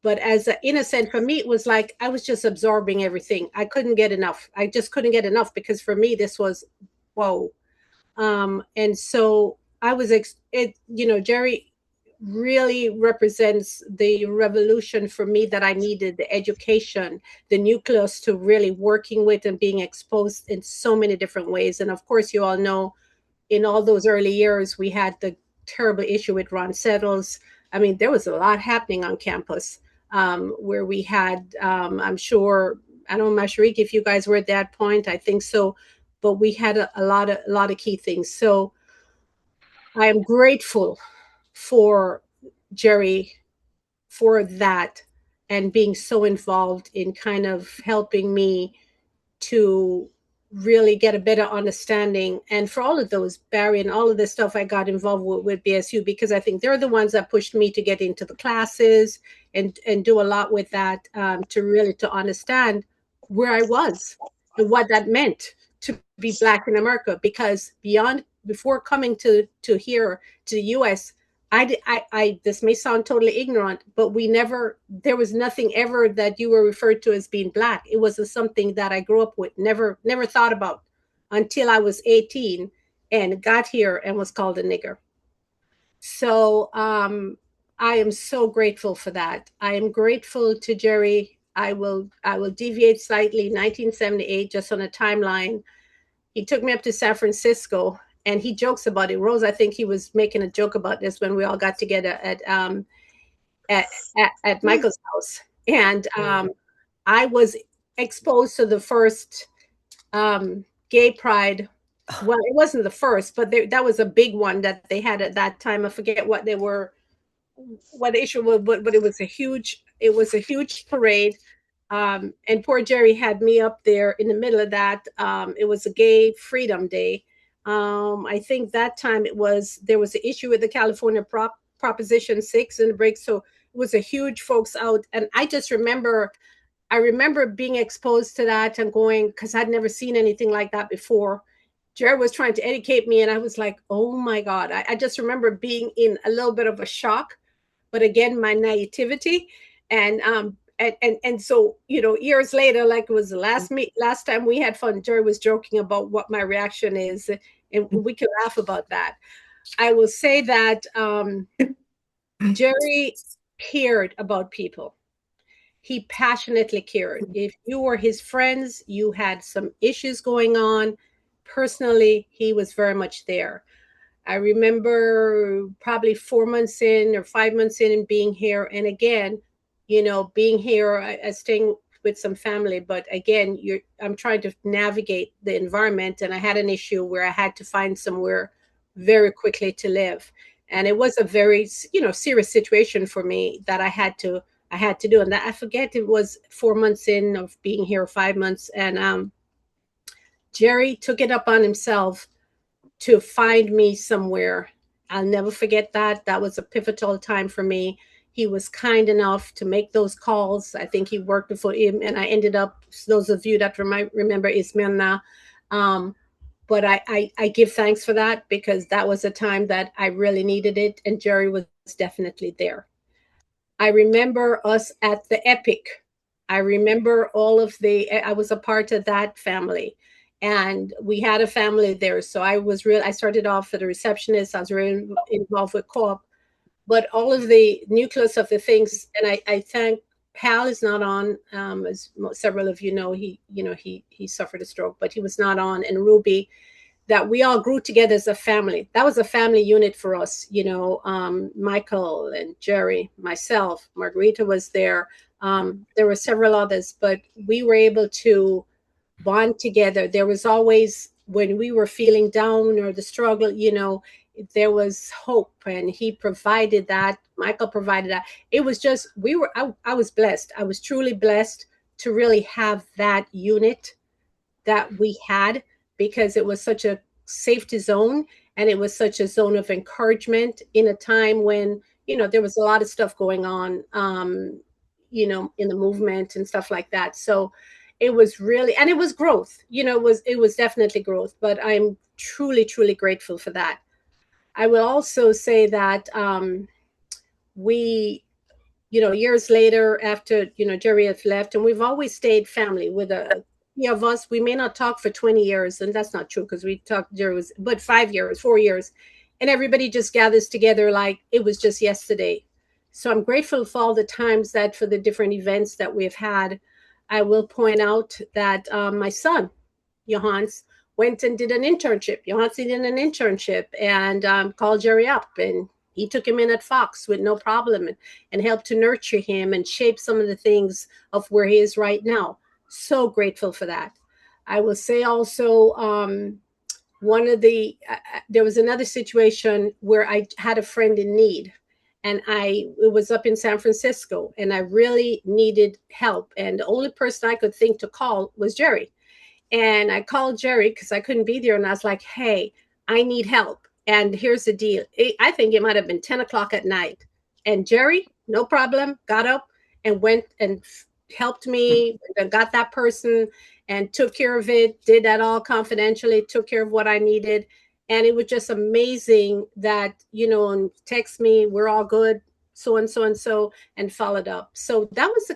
But as an innocent, for me, it was like I was just absorbing everything. I couldn't get enough. I just couldn't get enough, because for me, this was, whoa. And so Jerry really represents the revolution for me that I needed, the education, the nucleus to really working with and being exposed in so many different ways. And of course, you all know in all those early years, we had the terrible issue with Ron Settles. I mean, there was a lot happening on campus where we had, I'm sure, I don't know, Mashariki, if you guys were at that point, I think so, but we had a lot of key things. So I am grateful for Jerry for that and being so involved in kind of helping me to really get a better understanding. And for all of those, Barry, and all of this stuff I got involved with BSU, because I think they're the ones that pushed me to get into the classes and do a lot with that to really to understand where I was and what that meant to be Black in America. Because before coming to here to the US, I this may sound totally ignorant, but there was nothing ever that you were referred to as being Black. It was something that I grew up with, never thought about until I was 18 and got here and was called a nigger. So I am so grateful for that. I am grateful to Jerry. I will deviate slightly. 1978, just on a timeline, he took me up to San Francisco. And he jokes about it. Rose, I think he was making a joke about this when we all got together at Michael's house. And I was exposed to the first gay pride. Well, it wasn't the first, but that was a big one that they had at that time. I forget what the issue was, but it was a huge parade. And poor Jerry had me up there in the middle of that. It was a Gay Freedom Day. I think that time there was an issue with the California Proposition 6 in the break. So it was a huge folks out. And I remember being exposed to that and going, because I'd never seen anything like that before. Jerry was trying to educate me and I was like, oh my God. I just remember being in a little bit of a shock, but again, my naivety. And so, years later, like it was the last time we had fun, Jerry was joking about what my reaction is, and we can laugh about that. I will say that Jerry cared about people. He passionately cared. If you were his friends, you had some issues going on. Personally, he was very much there. I remember probably 4 months in or 5 months in and being here. And again, being here, staying with some family, but again, I'm trying to navigate the environment, and I had an issue where I had to find somewhere very quickly to live, and it was a very, serious situation for me that I had to do, and that I forget it was 4 months in of being here, 5 months, and Jerry took it up on himself to find me somewhere. I'll never forget that. That was a pivotal time for me. He was kind enough to make those calls. I think he worked for him, and I ended up, those of you that remember Ismena, but I give thanks for that, because that was a time that I really needed it, and Jerry was definitely there. I remember us at the Epic. I remember I was a part of that family, and we had a family there. So I started off as a receptionist. I was really involved with co-op. But all of the nucleus of the things, and I thank Hal is not on, as several of you know, he suffered a stroke, but he was not on, and Ruby, that we all grew together as a family. That was a family unit for us, Micheal and Jerry, myself, Margarita was there. There were several others, but we were able to bond together. There was always, when we were feeling down or the struggle, there was hope, and he provided that. Micheal provided that. It was just, I was blessed. I was truly blessed to really have that unit that we had, because it was such a safety zone, and it was such a zone of encouragement in a time when, there was a lot of stuff going on, in the movement and stuff like that. So it was really, and it was growth, it was definitely growth, but I'm truly, truly grateful for that. I will also say that we, years later, after, Jerry has left, and we've always stayed family with of us. We may not talk for 20 years, and that's not true, because we talked, Jerry was, but 5 years, 4 years. and everybody just gathers together like it was just yesterday. So I'm grateful for all the times that for the different events that we've had. I will point out that my son, Johannes, went and did an internship. Johannes did an internship and called Jerry up, and he took him in at Fox with no problem and helped to nurture him and shape some of the things of where he is right now. So grateful for that. I will say also, there was another situation where I had a friend in need, and it was up in San Francisco, and I really needed help. And the only person I could think to call was Jerry. And I called Jerry because I couldn't be there. And I was like, hey, I need help. And here's the deal. I think it might have been 10 o'clock at night. And Jerry, no problem, got up and went and helped me and got that person and took care of it, did that all confidentially, took care of what I needed. And it was just amazing that, and text me, we're all good, so and so and so, and followed up. So that was the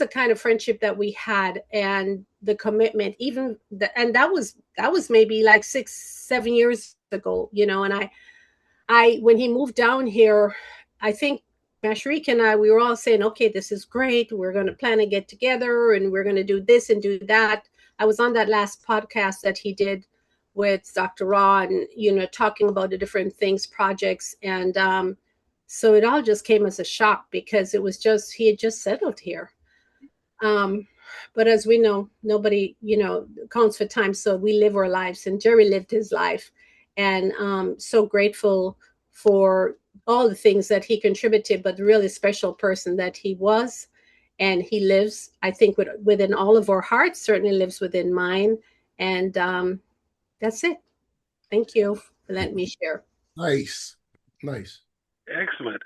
kind of friendship that we had, and the commitment, and that was maybe like 6-7 years ago, and I when he moved down here, I think Mashariki and I, we were all saying, okay, this is great. We're going to plan to get together and we're going to do this and do that. I was on that last podcast that he did with Dr. Rahh and, talking about the different things, projects. And so it all just came as a shock because it was he had just settled here. But as we know, nobody, counts for time. So we live our lives, and Jerry lived his life. And so grateful for all the things that he contributed, but the really special person that he was. And he lives, I think, within all of our hearts, certainly lives within mine. And that's it. Thank you for letting me share. Nice. Excellent.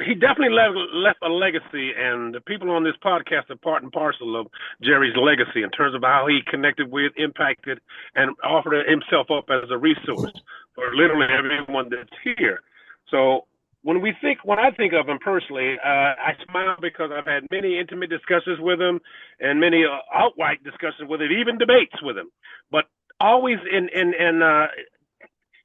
He definitely left a legacy, and the people on this podcast are part and parcel of Jerry's legacy in terms of how he connected with, impacted, and offered himself up as a resource for literally everyone that's here. So when I think of him personally, I smile because I've had many intimate discussions with him and many outright discussions with him, even debates with him, but always in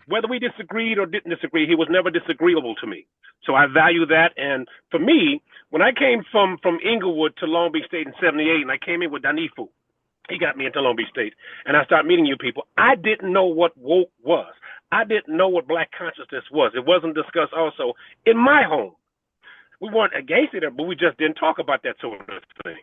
whether we disagreed or didn't disagree, he was never disagreeable to me. So I value that. And for me, when I came from Inglewood to Long Beach State in 78, and I came in with Danifu, he got me into Long Beach State, and I started meeting you people. I didn't know what woke was. I didn't know what Black consciousness was. It wasn't discussed also in my home. We weren't against it, but we just didn't talk about that sort of thing.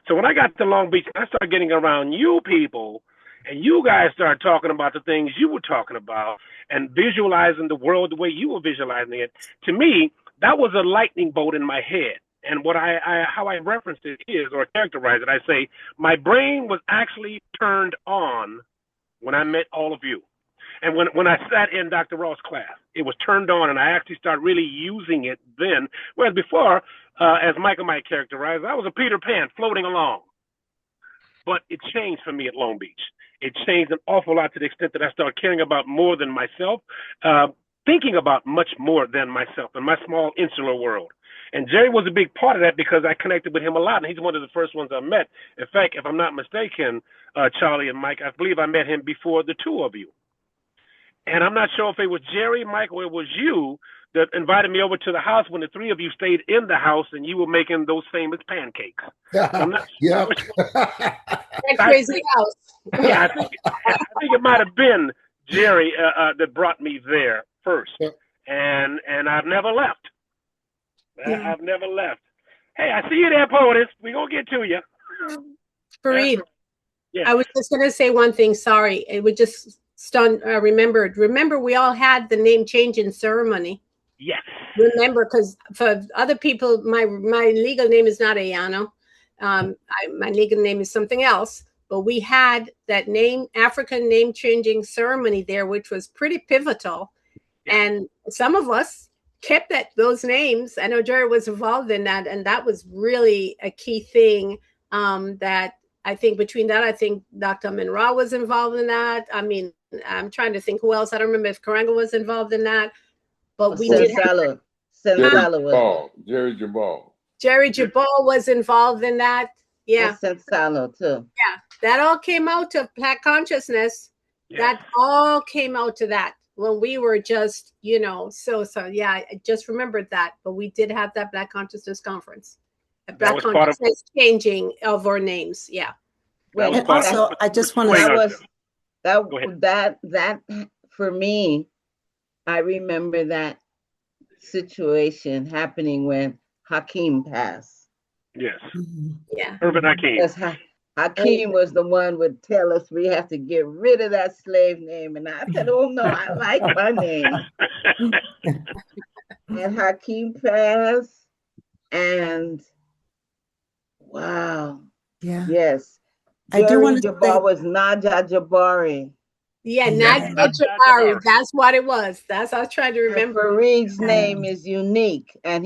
So when I got to Long Beach, I started getting around you people, and you guys started talking about the things you were talking about and visualizing the world the way you were visualizing it. To me, that was a lightning bolt in my head. And what how I reference it is, or characterize it, I say, my brain was actually turned on when I met all of you. And when I sat in Dr. Rahh's class, it was turned on, and I actually started really using it then. Whereas before, as Michael might characterize, I was a Peter Pan floating along. But it changed for me at Long Beach. It changed an awful lot to the extent that I started caring about more than myself, thinking about much more than myself in my small insular world. And Jerry was a big part of that because I connected with him a lot, and he's one of the first ones I met. In fact, if I'm not mistaken, Charlie and Mike, I believe I met him before the two of you. And I'm not sure if it was Jerry, Mike, or it was you that invited me over to the house when the three of you stayed in the house and you were making those famous pancakes. Yeah. That crazy house. Yeah, I think it might have been Jerry that brought me there first. And I've never left. I've never left. Hey, I see you there, Poetess. We're going to get to you. Fareed, I was just going to say one thing. Sorry. It would just stun. Remember, we all had the name changing ceremony. Yes. Remember, because for other people, my legal name is not Ayana. My legal name is something else. But we had that African name changing ceremony there, which was pretty pivotal. And some of us kept those names. I know Jerry was involved in that, and that was really a key thing. That I think between that, I think Dr. Rahh was involved in that. I mean, I'm trying to think who else. I don't remember if Karanga was involved in that. But we did. Jerry Jabari. Jerry Jabari was involved in that. Yeah. Salo too. Yeah. That all came out of Black consciousness. That all came out to that when we were just, so yeah, I just remembered that. But we did have that Black Consciousness Conference. Black Consciousness changing of our names. Yeah. Well, and also, I just want to. That for me, I remember that situation happening when Hakeem passed. Yes. Yeah. Urban Hakeem. Yes, Hakeem was the one would tell us we have to get rid of that slave name. And I said, oh no, I like my name. And Hakeem passed. And wow. Yeah. Yes. I do want to Jabari was Naja Jabari. Yeah, Naja Jabari. That's what it was. That's what I was trying to remember. Fareed's name is unique. And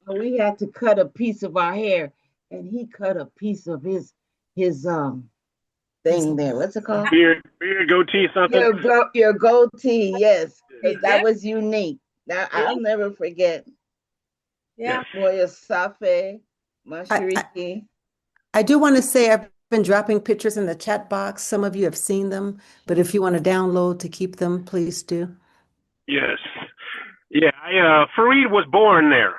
we had to cut a piece of our hair. And he cut a piece of his thing there. What's it called? Beard goatee, something. Your goatee, yes. That was unique. That I'll never forget. Yeah. Moya Safe, Mashariki. I do want to say I've been dropping pictures in the chat box. Some of you have seen them, but if you want to download to keep them, please do. Yes. Yeah, Fareed was born there.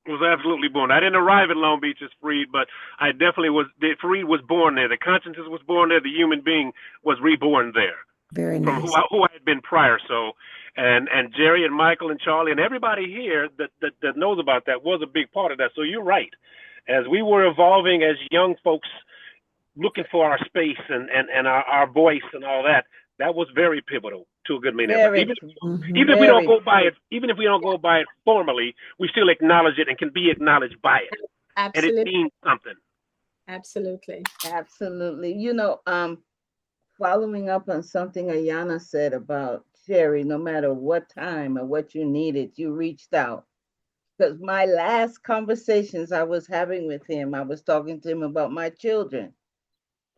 Was absolutely born. I didn't arrive at Long Beach as Fareed, but I definitely was. Fareed was born there. The consciousness was born there. The human being was reborn there. Very nice. From who I had been prior. So, and Jerry and Michael and Charlie and everybody here that knows about that was a big part of that. So you're right. As we were evolving as young folks, looking for our space and our voice and all that, that was very pivotal to a good many of us. Even if we don't go by it, even if we don't go by it formally, we still acknowledge it and can be acknowledged by it. Absolutely. And it means something. Absolutely. Absolutely. Following up on something Ayana said about Jerry, no matter what time or what you needed, you reached out. Because my last conversations I was having with him, I was talking to him about my children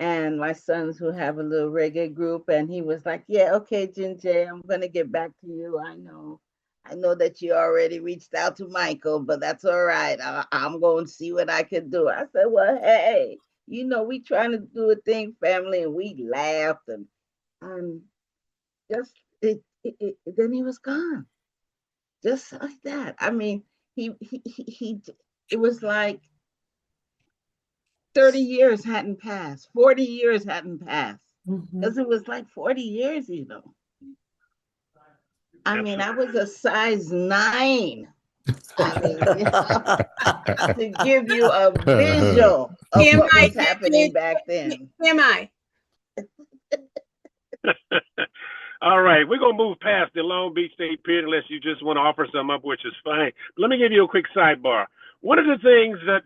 and my sons who have a little reggae group. And he was like, yeah, okay, Jenje, I'm going to get back to you. I know that you already reached out to Michael, but that's all right. I'm going to see what I can do. I said, well, hey, we trying to do a thing, family, and we laughed and just then he was gone. Just like that. I mean, he it was like 30 years hadn't passed, 40 years hadn't passed. Because it was like 40 years, I mean, I was a size 9. I mean, to give you a visual of what was happening back then. All right, we're going to move past the Long Beach State Pier unless you just want to offer some up, which is fine. But let me give you a quick sidebar. One of the things that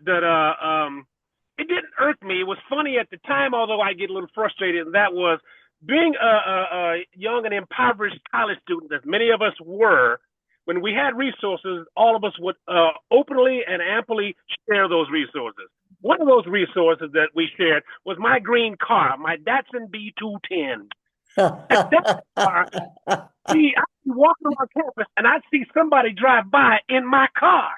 it didn't irk me. It was funny at the time, although I get a little frustrated, and that was being a young and impoverished college student, as many of us were. When we had resources, all of us would openly and amply share those resources. One of those resources that we shared was my green car, my Datsun B210. That car, I'd be walking around campus and I'd see somebody drive by in my car.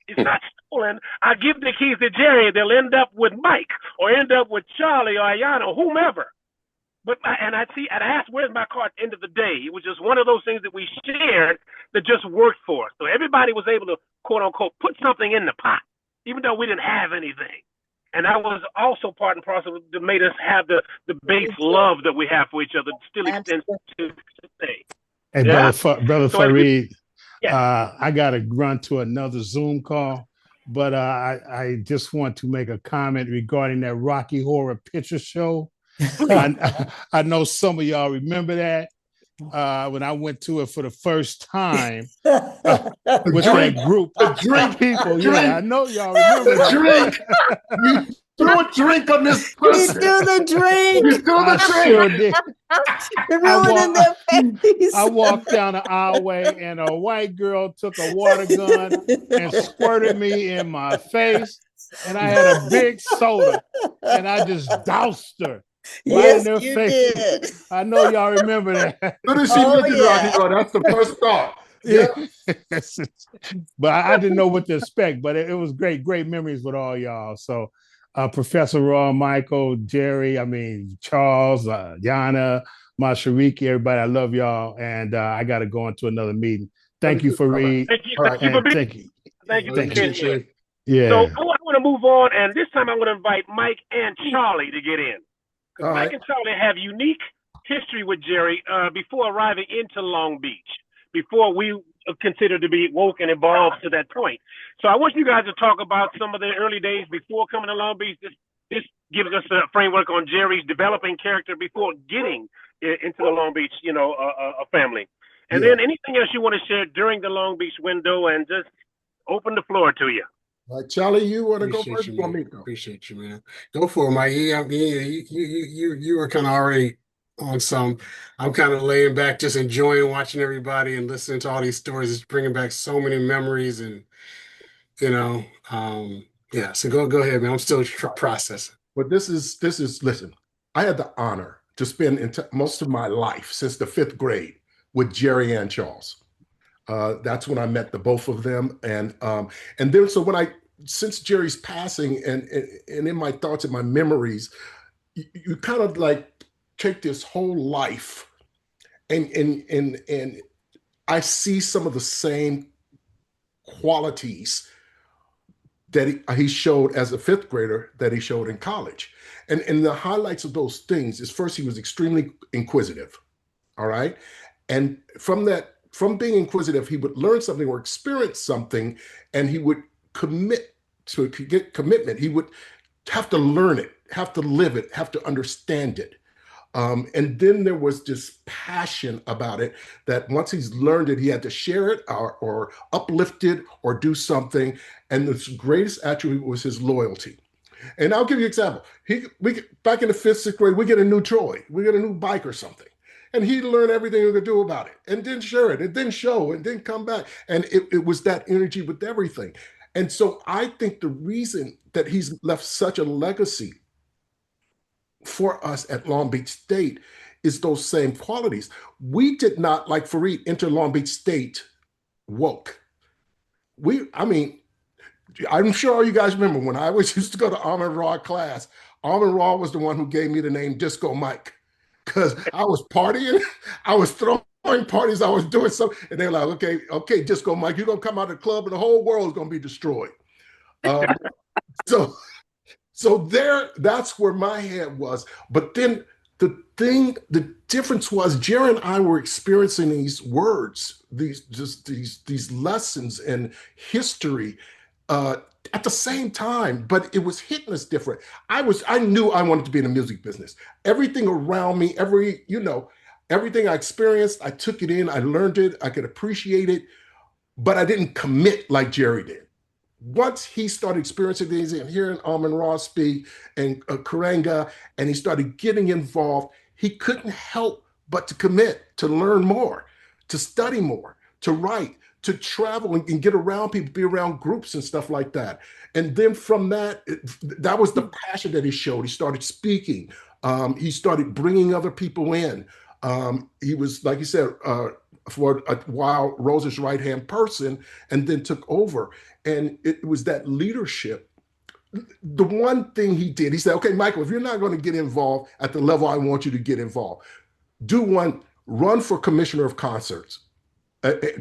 It's not stolen. I give the keys to Jerry. They'll end up with Mike or end up with Charlie or Ayana or whomever. But I'd ask, where's my car at the end of the day? It was just one of those things that we shared that just worked for us. So everybody was able to, quote unquote, put something in the pot, even though we didn't have anything. And that was also part and parcel that made us have the base love that we have for each other still extends to today. Hey, brother Fareed, I got to run to another Zoom call, but I just want to make a comment regarding that Rocky Horror Picture Show. I know some of y'all remember that when I went to it for the first time with that group of people. Yeah, I know y'all remember the drink. You threw a drink on this person. You threw the drink. You threw the drink. Sure I walked down the aisleway and a white girl took a water gun and squirted me in my face. And I had a big soda and I just doused her. Yes, in their face. Did. I know y'all remember that. Soon as she that's the first thought. Yeah. But I didn't know what to expect, but it was great memories with all y'all. So Professor Raw, Michael, Jerry, Charles, Yana, Mashariki, everybody. I love y'all, and I got to go into another meeting. Thank you for reading. Thank you for being. Thank you for being here. Yeah. So I want to move on, and this time I'm going to invite Mike and Charlie to get in. Mike and Charlie have unique history with Jerry before arriving into Long Beach, before we considered to be woke and evolved to that point. So I want you guys to talk about some of the early days before coming to Long Beach. This gives us a framework on Jerry's developing character before getting into the Long Beach, a family. And then anything else you want to share during the Long Beach window, and just open the floor to you. Charlie, you want to go first? Appreciate you, man. Go for it, Mike. You were kind of already on some. I'm kind of laying back, just enjoying watching everybody and listening to all these stories. It's bringing back so many memories, and yeah. So go ahead, man. I'm still processing. But this is listen. I had the honor to spend most of my life since the 5th grade with Jerry and Charles. That's when I met the both of them, and then so since Jerry's passing, and in my thoughts and my memories, you kind of like take this whole life, and I see some of the same qualities that he showed as a 5th grader that he showed in college, and the highlights of those things is, first, he was extremely inquisitive, all right, and from being inquisitive, he would learn something or experience something, and he would commit to get commitment. He would have to learn it, have to live it, have to understand it. And then there was this passion about it that once he's learned it, he had to share it or uplift it or do something. And the greatest attribute was his loyalty. And I'll give you an example. Back in the 5th, 6th grade, we get a new toy, we get a new bike or something. And he'd learn everything he could do about it, and then share it, and then show, and then come back. And it was that energy with everything. And so I think the reason that he's left such a legacy for us at Long Beach State is those same qualities. We did not, like Fareed, enter Long Beach State woke. I'm sure all you guys remember when I used to go to Almond Raw class. Almond Raw was the one who gave me the name Disco Mike, because I was partying, I was throwing parties, I was doing something, and they're like, okay, Disco Mike, you're gonna come out of the club and the whole world is gonna be destroyed. So there, that's where my head was. But then the difference was Jerry and I were experiencing these words, these lessons and history at the same time, but it was hitting us different. I knew I wanted to be in the music business. Everything around me, everything I experienced, I took it in, I learned it, I could appreciate it, but I didn't commit like Jerry did. Once he started experiencing things and hearing Almond Ross speak and Karanga, and he started getting involved, he couldn't help but to commit, to learn more, to study more, to write, to travel and get around people, be around groups and stuff like that. And then from that, that was the passion that he showed. He started speaking. He started bringing other people in. He was, like you said, for a while, Rose's right-hand person, and then took over. And it was that leadership. The one thing he did, he said, okay, Michael, if you're not going to get involved at the level I want you to get involved, run for commissioner of concerts.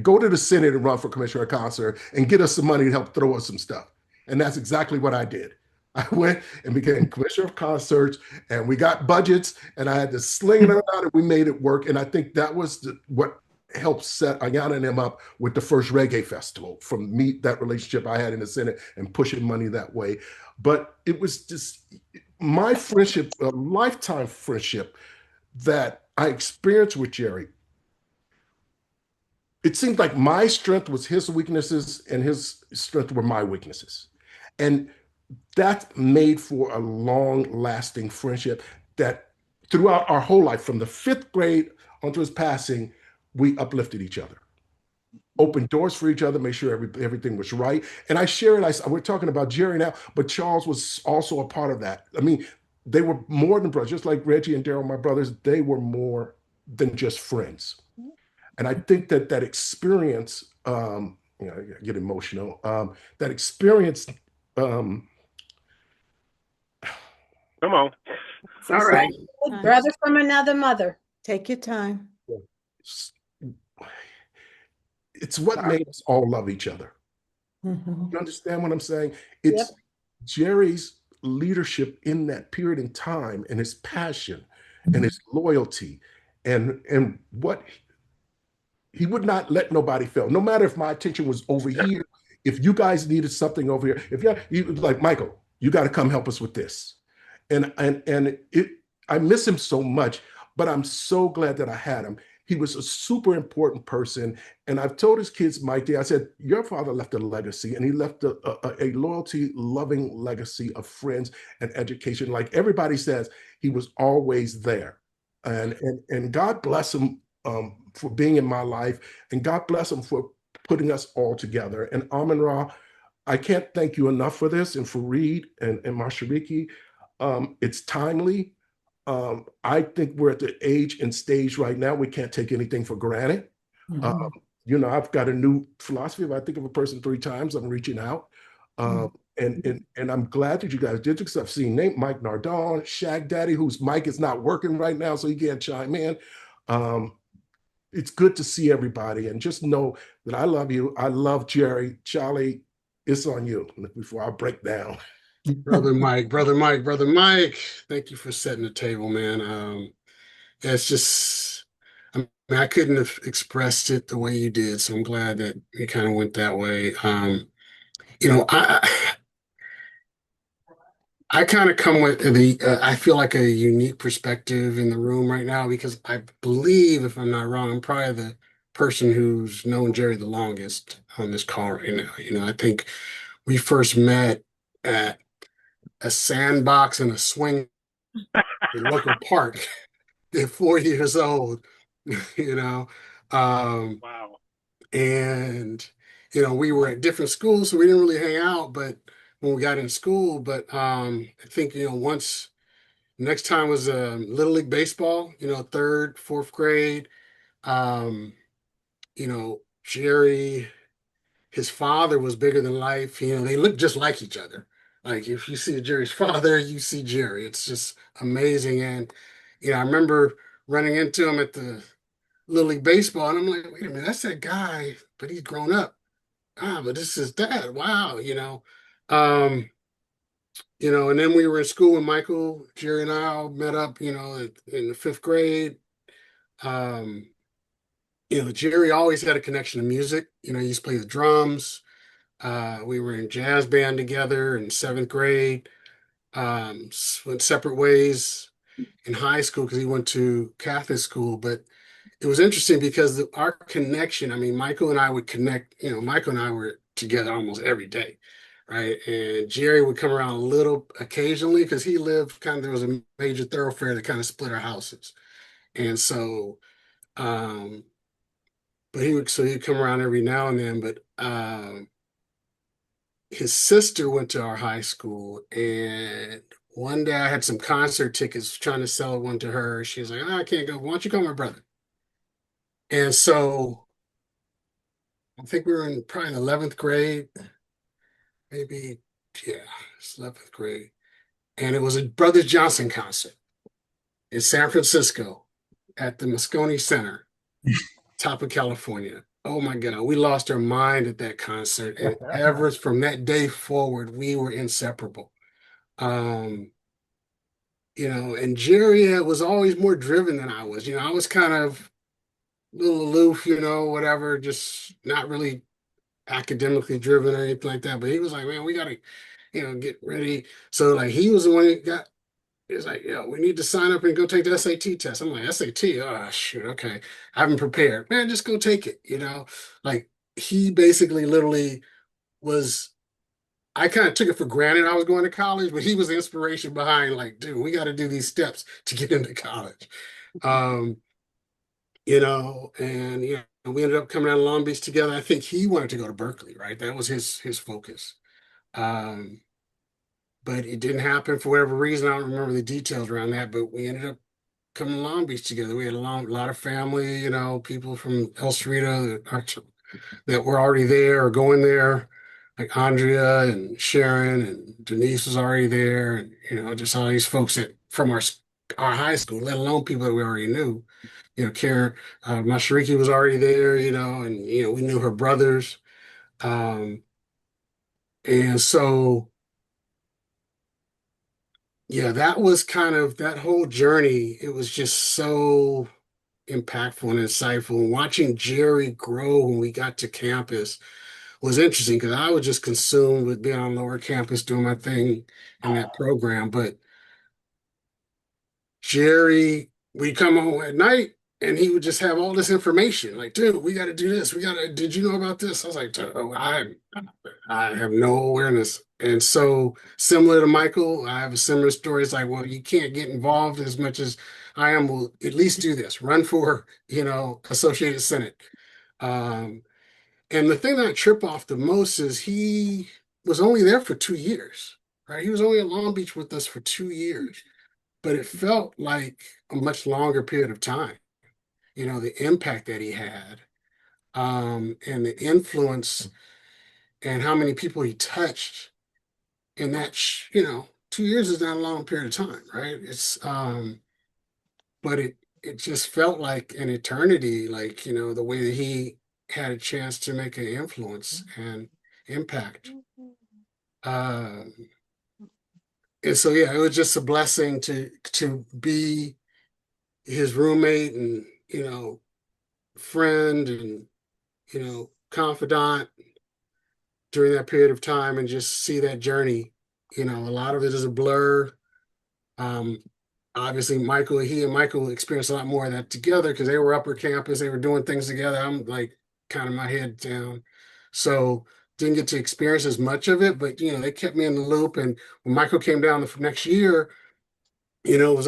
Go to the Senate and run for commissioner of concert and get us some money to help throw us some stuff. And that's exactly what I did. I went and became commissioner of concerts, and we got budgets, and I had to sling it around, and we made it work. And I think that was what helped set Ayana and him up with the first reggae festival, from that relationship I had in the Senate and pushing money that way. But it was just my friendship, a lifetime friendship that I experienced with Jerry. It seemed like my strength was his weaknesses and his strength were my weaknesses. And that made for a long-lasting friendship that throughout our whole life, from the 5th grade onto his passing, we uplifted each other, opened doors for each other, made sure everything was right. And I share it, we're talking about Jerry now, but Charles was also a part of that. I mean, they were more than brothers, just like Reggie and Daryl, my brothers, they were more than just friends. And I think that experience, I get emotional, that experience. Come on. All right. Brother from another mother. Take your time. It's what made us all love each other. Mm-hmm. You understand what I'm saying? It's Jerry's leadership in that period in time, and his passion and his loyalty, and what he would not let nobody fail. No matter if my attention was over here, if you guys needed something over here, if you was like, Michael, you got to come help us with this. And I miss him so much, but I'm so glad that I had him. He was a super important person. And I've told his kids, Mike, I said, your father left a legacy, and he left a loyalty, loving legacy of friends and education. Like everybody says, he was always there. And God bless him for being in my life. And God bless him for putting us all together. And Rahh, I can't thank you enough for this, and for Reed and Mashariki. It's timely. I think we're at the age and stage right now, we can't take anything for granted. Mm-hmm. I've got a new philosophy. If I think of a person 3 times, I'm reaching out. And I'm glad that you guys did, because I've seen Mike Nardone, Shag Daddy, whose mic is not working right now, so he can't chime in. It's good to see everybody, and just know that I love you. I love Jerry. Charlie, it's on you before I break down. Brother Mike, thank you for setting the table, man. It's just, I mean, I couldn't have expressed it the way you did, so I'm glad that it kind of went that way. I kind of come with I feel like a unique perspective in the room right now, because I believe, if I'm not wrong, I'm probably the person who's known Jerry the longest on this call right now. I think we first met at a sandbox and a swing in a local park at 4 years old, Wow. And, we were at different schools, so we didn't really hang out, but when we got in school, but I think, once next time was Little League Baseball, 3rd, 4th grade. Jerry, his father was bigger than life. They look just like each other. Like if you see Jerry's father, you see Jerry. It's just amazing. And, I remember running into him at the Little League Baseball, and I'm like, wait a minute, that's that guy, but he's grown up. But this is dad. Wow, and then we were in school with Michael, Jerry and I all met up, in the 5th grade. Jerry always had a connection to music. He used to play the drums. We were in jazz band together in 7th grade. Went separate ways in high school because he went to Catholic school. But it was interesting because our connection, I mean, Michael and I would connect, Michael and I were together almost every day, right? And Jerry would come around a little occasionally because he lived there was a major thoroughfare that kind of split our houses. And so, he'd come around every now and then, but his sister went to our high school, and one day I had some concert tickets, trying to sell one to her. She was like, I can't go. Why don't you call my brother? And so I think we were probably in 11th grade, maybe, it's 11th grade. And it was a Brothers Johnson concert in San Francisco at the Moscone Center, top of California. Oh my God, we lost our mind at that concert. And ever from that day forward, we were inseparable. And Jerry was always more driven than I was. I was kind of a little aloof, whatever, just not really academically driven or anything like that. But he was like, man, we got to, get ready. So like he was the one that he was like, we need to sign up and go take the SAT test. I'm like, SAT? Oh, shoot, okay. I haven't prepared. Man, just go take it, Like he basically literally I kind of took it for granted I was going to college, but he was the inspiration behind like, dude, we got to do these steps to get into college. And, we ended up coming out of Long Beach together. I think he wanted to go to Berkeley, right? That was his focus. But it didn't happen for whatever reason. I don't remember the details around that, but we ended up coming to Long Beach together. We had a lot of family, people from El Cerrito that were already there or going there, like Andrea and Sharon and Denise was already there. And, just all these folks from our our high school, let alone people that we already knew. Karen, Mashariki was already there, and we knew her brothers. And so, yeah, that was kind of that whole journey. It was just so impactful and insightful. And watching Jerry grow when we got to campus was interesting because I was just consumed with being on lower campus doing my thing in that program. But Jerry, we'd come home at night and he would just have all this information. Like, dude, we got to do this. Did you know about this? I was like, oh, I have no awareness. And so similar to Micheal, I have a similar story. It's like, well, you can't get involved as much as I am. Well, at least do this. Run for, Associated Senate. And the thing that I trip off the most is he was only there for 2 years, right? He was only at Long Beach with us for 2 years, but it felt like a much longer period of time. The impact that he had, and the influence and how many people he touched in that, 2 years is not a long period of time, right? But it just felt like an eternity, like, the way that he had a chance to make an influence and impact. And so, yeah, it was just a blessing to be his roommate and, friend and, confidant during that period of time and just see that journey. A lot of it is a blur. Obviously, he and Micheal experienced a lot more of that together because they were upper campus. They were doing things together. I'm like kind of my head down. So didn't get to experience as much of it, but, they kept me in the loop. And when Micheal came down the next year, it was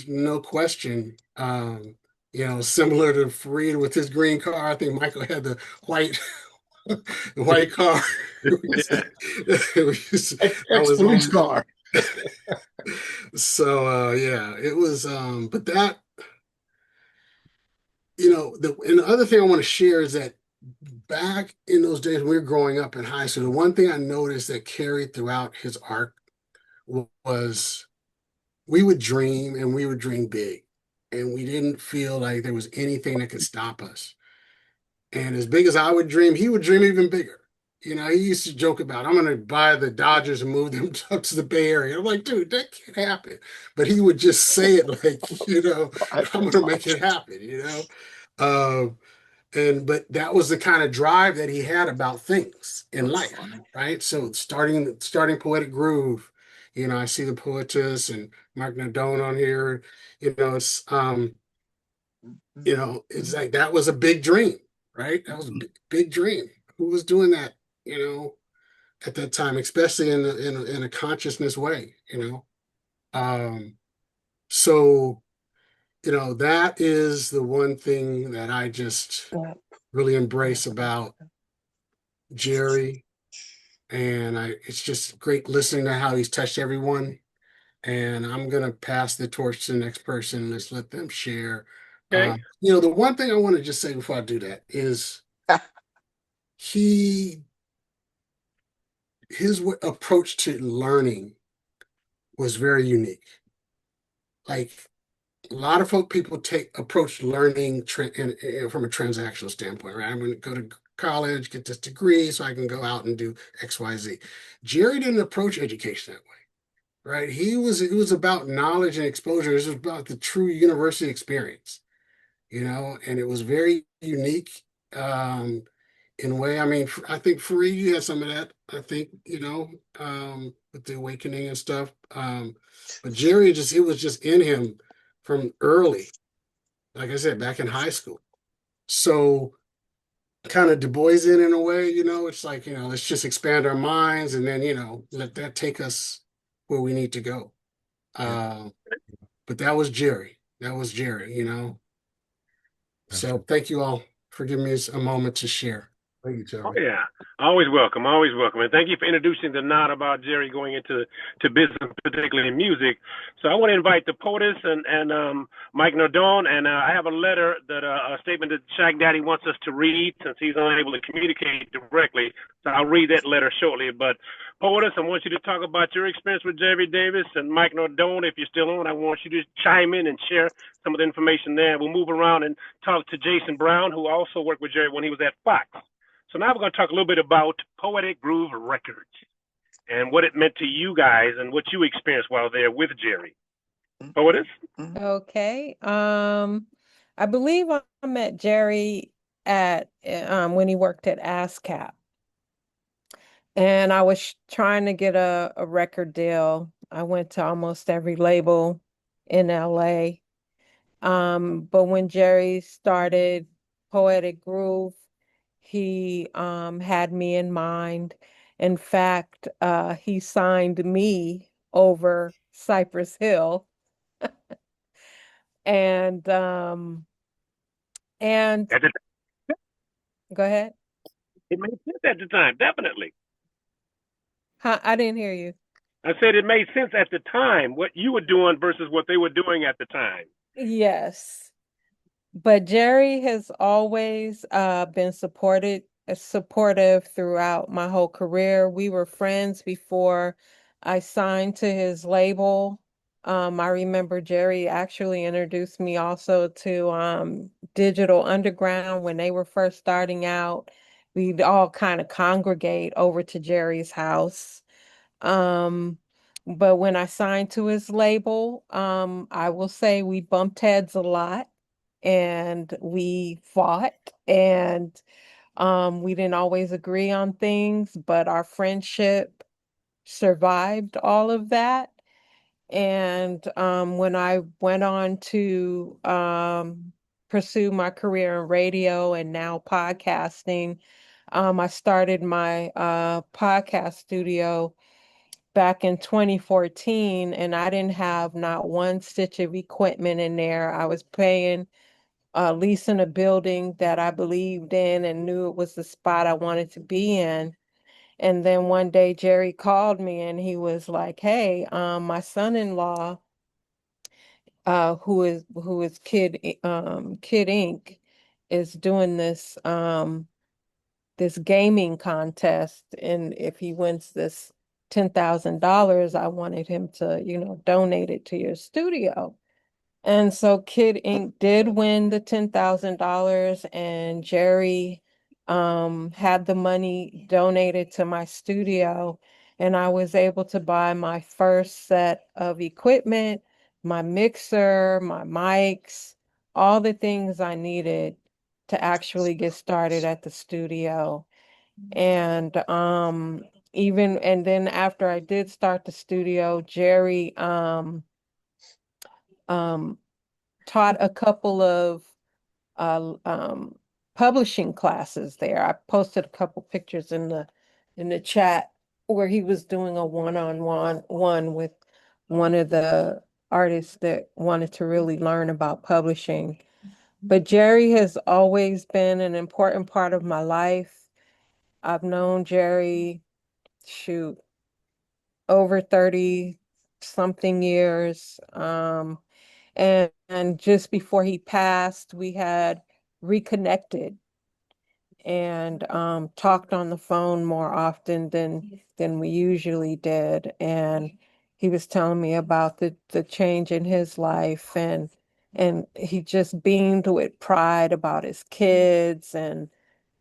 no question, similar to Fareed with his green car. I think Micheal had the white car. Ex-police car. So yeah, it was but that, and the other thing I want to share is that back in those days when we were growing up in high school, the one thing I noticed that carried throughout his arc was we would dream and we would dream big, and we didn't feel like there was anything that could stop us. And as big as I would dream, he would dream even bigger. He used to joke about, I'm going to buy the Dodgers and move them up to the Bay Area. I'm like, dude, that can't happen. But he would just say it like, I'm going to make it happen, But that was the kind of drive that he had about things in life, right? So starting Poetic Groove, I see the Poetess and Nardone on here. It's it's like that was a big dream, right? That was a big dream. Who was doing that, at that time, especially in a consciousness way, So, that is the one thing that I just really embrace about Jerry. And it's just great listening to how he's touched everyone. And I'm going to pass the torch to the next person. Let's let them share. Okay. The one thing I want to just say before I do that is his approach to learning was very unique. Like a lot of people approach learning from a transactional standpoint, right? I'm going to go to college, get this degree so I can go out and do X, Y, Z. Jerry didn't approach education that way, right? It was about knowledge and exposure. It was about the true university experience, and it was very unique in a way. I mean, I think Fareed, you had some of that, I think, with the awakening and stuff. But Jerry it was just in him from early, like I said, back in high school. So kind of Du Boisian in a way, it's like, let's just expand our minds and then, let that take us where we need to go. But that was Jerry. So thank you all for giving me a moment to share. Thank you, Jerry. Oh, yeah. Always welcome. And thank you for introducing the nod about Jerry going into business, particularly in music. So I want to invite the Poetess and Mike Nardone, and I have a letter a statement that Shaq Daddy wants us to read since he's unable to communicate directly. So I'll read that letter shortly. But Poetess, I want you to talk about your experience with Jerry Davis, and Mike Nardone, if you're still on, I want you to chime in and share some of the information there. We'll move around and talk to Jason Brown, who also worked with Jerry when he was at Fox. So now we're going to talk a little bit about Poetic Groove Records and what it meant to you guys and what you experienced while there with Jerry. Poetess? Okay. I believe I met Jerry at when he worked at ASCAP. And I was trying to get a record deal. I went to almost every label in LA. But when Jerry started Poetic Groove, he had me in mind. In fact, he signed me over Cypress Hill. And go ahead. It made sense at the time, definitely. I didn't hear you. I said it made sense at the time, what you were doing versus what they were doing at the time. Yes. But Jerry has always been supportive throughout my whole career. We were friends before I signed to his label. I remember Jerry actually introduced me also to Digital Underground when they were first starting out. We'd all kind of congregate over to Jerry's house. But when I signed to his label, I will say we bumped heads a lot and we fought and we didn't always agree on things, but our friendship survived all of that. And when I went on to pursue my career in radio and now podcasting, I started my podcast studio back in 2014, and I didn't have not one stitch of equipment in there. I was paying leasing a building that I believed in and knew it was the spot I wanted to be in. And then one day Jerry called me and he was like, "Hey, my son-in-law, who is Kid Inc., is doing this gaming contest, and if he wins this $10,000, I wanted him to, donate it to your studio." And so Kid Inc. did win the $10,000, and Jerry had the money donated to my studio, and I was able to buy my first set of equipment, my mixer, my mics, all the things I needed to actually get started at the studio. And then after I did start the studio, Jerry taught a couple of publishing classes there. I posted a couple pictures in the chat where he was doing a one-on-one with one of the artists that wanted to really learn about publishing. But Jerry has always been an important part of my life. I've known Jerry, over 30 something years. And just before he passed, we had reconnected and talked on the phone more often than we usually did. And he was telling me about the change in his life, and he just beamed with pride about his kids. And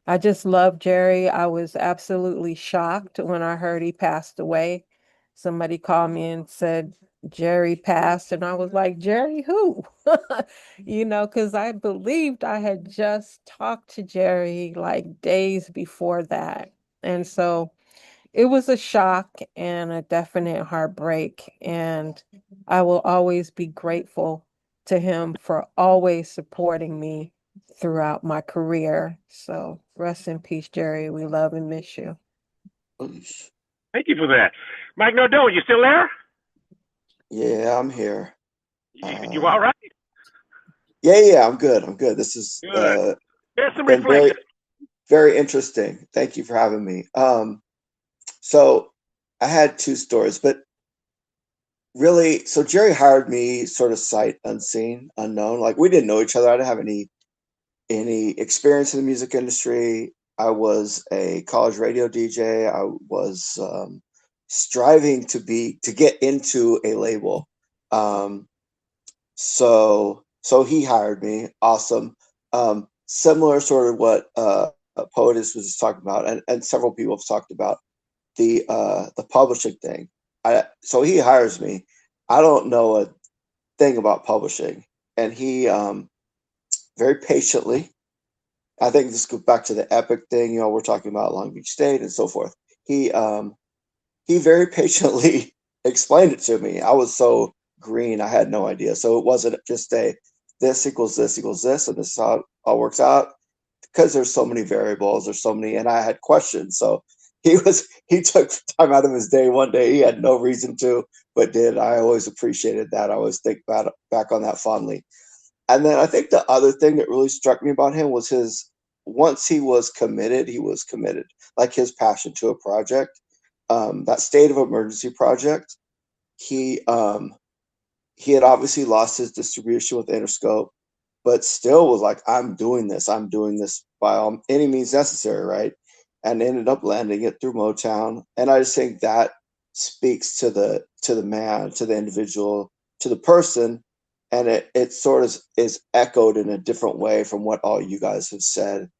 I just love Jerry. I was absolutely shocked when I heard he passed away. Somebody called me and said Jerry passed, and I was like, "Jerry who?" Because I believed I had just talked to Jerry like days before that. And so it was a shock and a definite heartbreak. And I will always be grateful to him for always supporting me throughout my career. So rest in peace, Jerry. We love and miss you. Thank you for that. Mike Nardone, you still there? Yeah, I'm here. You all right? Yeah, I'm good. This is There's some been reflection. very interesting. Thank you for having me. So I had two stories, but really, so Jerry hired me sort of sight unseen, unknown. Like, we didn't know each other. I didn't have any experience in the music industry. I was a college radio DJ. I was striving to get into a label. So he hired me. Awesome. Similar sort of what Poetess was just talking about, and several people have talked about the publishing thing. So he hires me. I don't know a thing about publishing, and he very patiently. I think this goes back to the epic thing. You know, we're talking about Long Beach State and so forth. He very patiently explained it to me. I was so green, I had no idea. So it wasn't just this equals this equals this, and this is how it all works out. Because there's so many variables, there's so many, and I had questions. So he took time out of his day one day. He had no reason to, but did. I always appreciated that. I always think back on that fondly. And then I think the other thing that really struck me about him was once he was committed, like his passion to a project. That State of Emergency project, he had obviously lost his distribution with Interscope, but still was like, I'm doing this by any means necessary, right? And ended up landing it through Motown. And I just think that speaks to the man, to the individual, to the person. And it sort of is echoed in a different way from what all you guys have said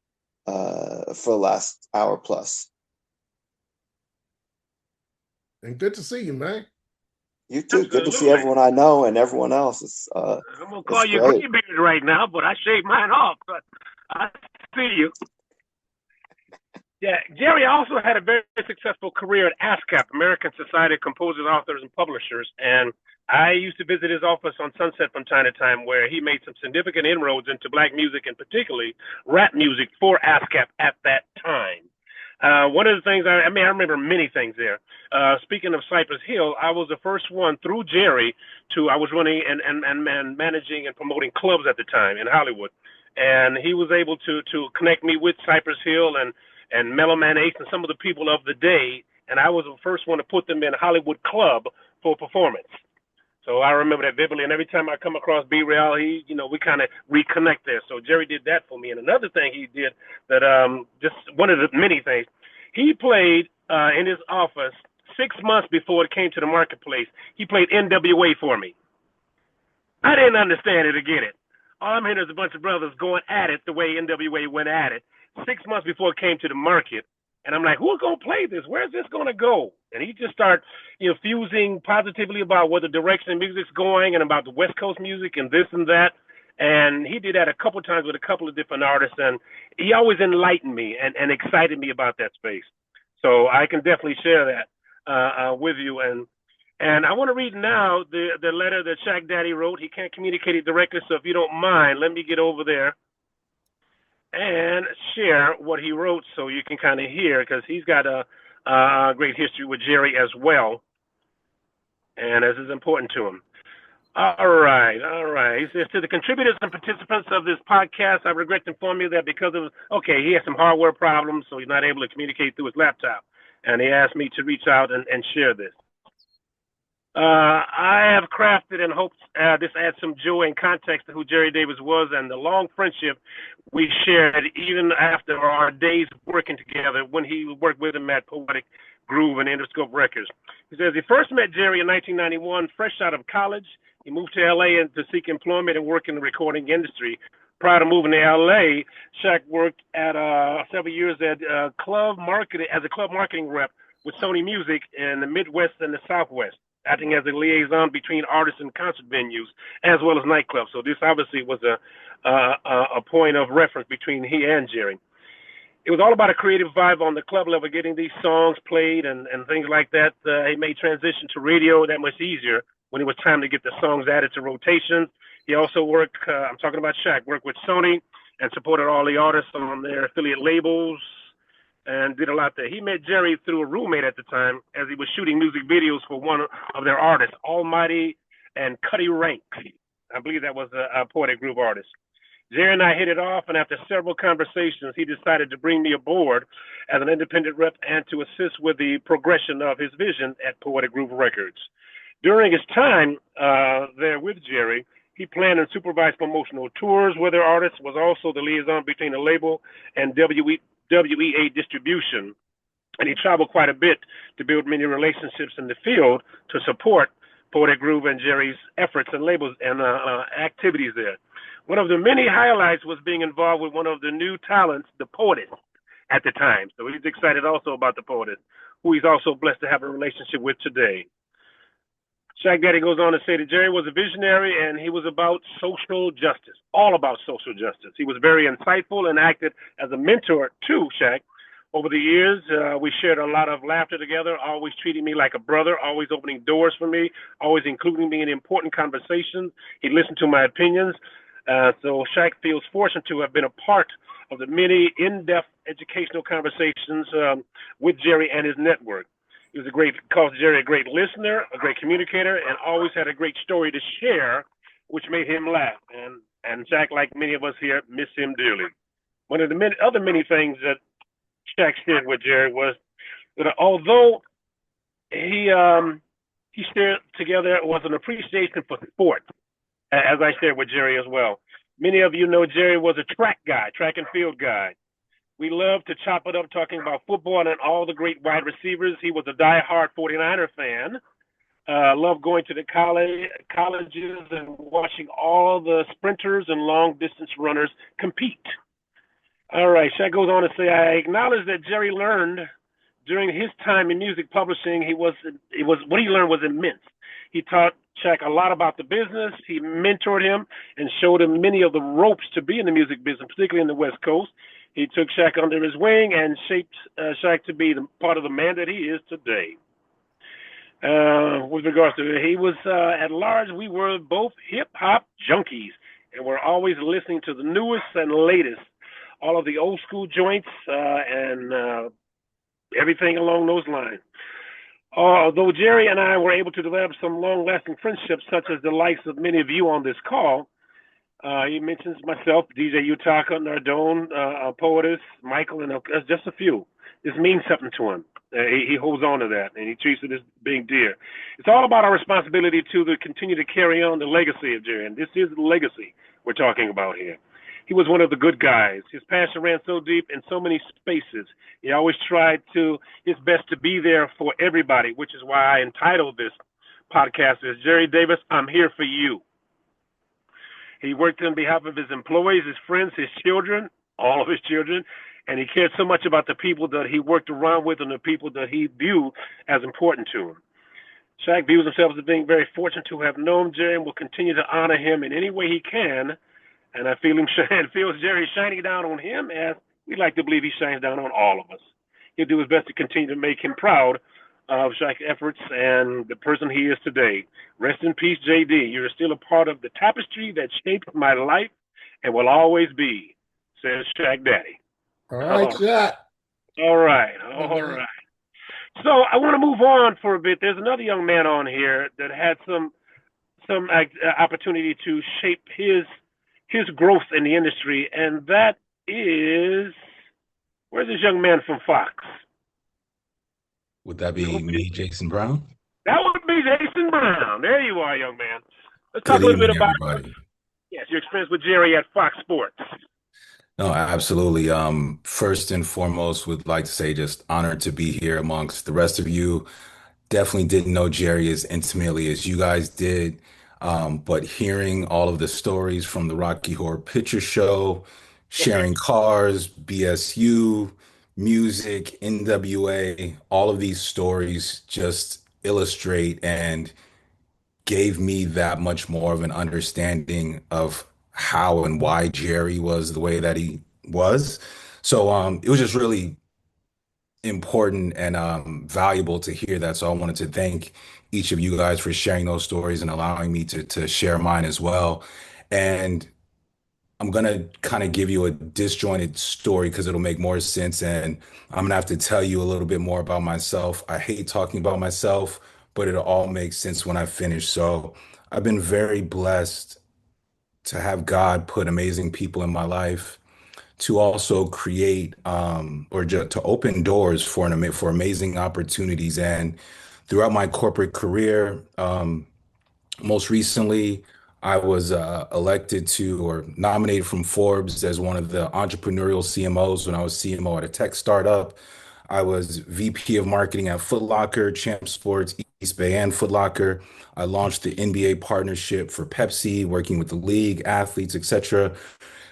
for the last hour plus. And good to see you, man. You too. Absolutely. Good to see everyone I know and everyone else. It's, I'm gonna call you graybeard right now, but I shaved mine off. But I see you. Yeah, Jerry also had a very successful career at ASCAP, American Society of Composers, Authors, and Publishers, and I used to visit his office on Sunset from time to time, where he made some significant inroads into black music and particularly rap music for ASCAP at that time. One of the things, I remember many things there. Speaking of Cypress Hill, I was the first one through Jerry I was running and managing and promoting clubs at the time in Hollywood. And he was able to connect me with Cypress Hill and Mellow Man Ace and some of the people of the day. And I was the first one to put them in a Hollywood club for performance. So I remember that vividly. And every time I come across B-Real, we kind of reconnect there. So Jerry did that for me. And another thing he did that, just one of the many things, he played in his office 6 months before it came to the marketplace. He played NWA for me. I didn't understand it or get it. All I'm hearing is a bunch of brothers going at it the way NWA went at it 6 months before it came to the market. And I'm like, who's going to play this? Where's this going to go? And he just started, fusing positively about where the direction of music's going and about the West Coast music and this and that. And he did that a couple of times with a couple of different artists. And he always enlightened me and excited me about that space. So I can definitely share that with you. And I want to read now the letter that Shaq Daddy wrote. He can't communicate it directly, so if you don't mind, let me get over there and share what he wrote so you can kind of hear, because he's got a great history with Jerry as well, and this is important to him. All right. He says, to the contributors and participants of this podcast, I regret to inform you that because of, he has some hardware problems, so he's not able to communicate through his laptop, and he asked me to reach out and share this. I have crafted and hoped this adds some joy and context to who Jerry Davis was and the long friendship we shared even after our days working together when he worked with him at Poetic Groove and Interscope Records. He says he first met Jerry in 1991, fresh out of college. He moved to L.A. to seek employment and work in the recording industry. Prior to moving to L.A., Shaq worked at several years at as a club marketing rep with Sony Music in the Midwest and the Southwest, acting as a liaison between artists and concert venues, as well as nightclubs. So this obviously was a point of reference between he and Jerry. It was all about a creative vibe on the club level, getting these songs played and things like that. He made transition to radio that much easier when it was time to get the songs added to rotation. He also worked, I'm talking about Shaq, worked with Sony and supported all the artists on their affiliate labels, and did a lot there. He met Jerry through a roommate at the time as he was shooting music videos for one of their artists, Almighty and Cuddy Ranks. I believe that was a Poetic Group artist. Jerry and I hit it off, and after several conversations, he decided to bring me aboard as an independent rep and to assist with the progression of his vision at Poetic Group Records. During his time there with Jerry, he planned and supervised promotional tours with their artists, was also the liaison between the label and WEA distribution. and he traveled quite a bit to build many relationships in the field to support Poetic Groove and Jerry's efforts and labels and activities there. One of the many highlights was being involved with one of the new talents, the Poetess, at the time. So he's excited also about the Poetess, who he's also blessed to have a relationship with today. Shaq Daddy goes on to say that Jerry was a visionary and he was about social justice, all about social justice. He was very insightful and acted as a mentor to Shaq. Over the years, we shared a lot of laughter together, always treating me like a brother, always opening doors for me, always including me in important conversations. He listened to my opinions. So Shaq feels fortunate to have been a part of the many in-depth educational conversations with Jerry and his network. He was called Jerry a great listener, a great communicator, and always had a great story to share, which made him laugh. And Shaq, like many of us here, miss him dearly. One of the many things that Shaq shared with Jerry was that although he shared together was an appreciation for sport, as I shared with Jerry as well. Many of you know Jerry was a track and field guy. We loved to chop it up talking about football and all the great wide receivers. He was a diehard 49er fan. Loved going to the colleges and watching all the sprinters and long-distance runners compete. All right, Shaq goes on to say, I acknowledge that Jerry learned during his time in music publishing, what he learned was immense. He taught Shaq a lot about the business. He mentored him and showed him many of the ropes to be in the music business, particularly in the West Coast. He took Shaq under his wing and shaped Shaq to be part of the man that he is today. With regards to he was at large, we were both hip-hop junkies, and we're always listening to the newest and latest, all of the old school joints and everything along those lines. Although Jerry and I were able to develop some long-lasting friendships, such as the likes of many of you on this call, he mentions myself, DJ Utaka, Nardone, Poetess, Micheal, and just a few. This means something to him. He holds on to that, and he treats it as being dear. It's all about our responsibility to continue to carry on the legacy of Jerry, and this is the legacy we're talking about here. He was one of the good guys. His passion ran so deep in so many spaces. He always tried his best to be there for everybody, which is why I entitled this podcast as Jerry Davis, I'm Here for You. He worked on behalf of his employees, his friends, his children, all of his children, and he cared so much about the people that he worked around with and the people that he viewed as important to him. Shaq views himself as being very fortunate to have known Jerry and will continue to honor him in any way he can. And I feels Jerry shining down on him as we like to believe he shines down on all of us. He'll do his best to continue to make him proud of Shaq's efforts and the person he is today. Rest in peace, JD. You're still a part of the tapestry that shaped my life and will always be, says Shaq Daddy. All right, Shaq. All right. So I want to move on for a bit. There's another young man on here that had some opportunity to shape his growth in the industry, and that is, where's this young man from Fox? Would that be me, Jason Brown? That would be Jason Brown. There you are, young man. Let's talk a little bit about your experience with Jerry at Fox Sports. No, absolutely. First and foremost, would like to say just honored to be here amongst the rest of you. Definitely didn't know Jerry as intimately as you guys did. But hearing all of the stories from the Rocky Horror Picture Show, sharing cars, BSU, music, NWA, all of these stories just illustrate and gave me that much more of an understanding of how and why Jerry was the way that he was. So it was just really important and valuable to hear that. So I wanted to thank each of you guys for sharing those stories and allowing me to share mine as well. And I'm going to kind of give you a disjointed story because it'll make more sense. And I'm going to have to tell you a little bit more about myself. I hate talking about myself, but it'll all make sense when I finish. So I've been very blessed to have God put amazing people in my life, to also create or to open doors for amazing opportunities. And throughout my corporate career, most recently, I was elected to or nominated from Forbes as one of the entrepreneurial CMOs when I was CMO at a tech startup. I was VP of marketing at Foot Locker, Champ Sports, East Bay, and Foot Locker. I launched the NBA partnership for Pepsi, working with the league, athletes, etc.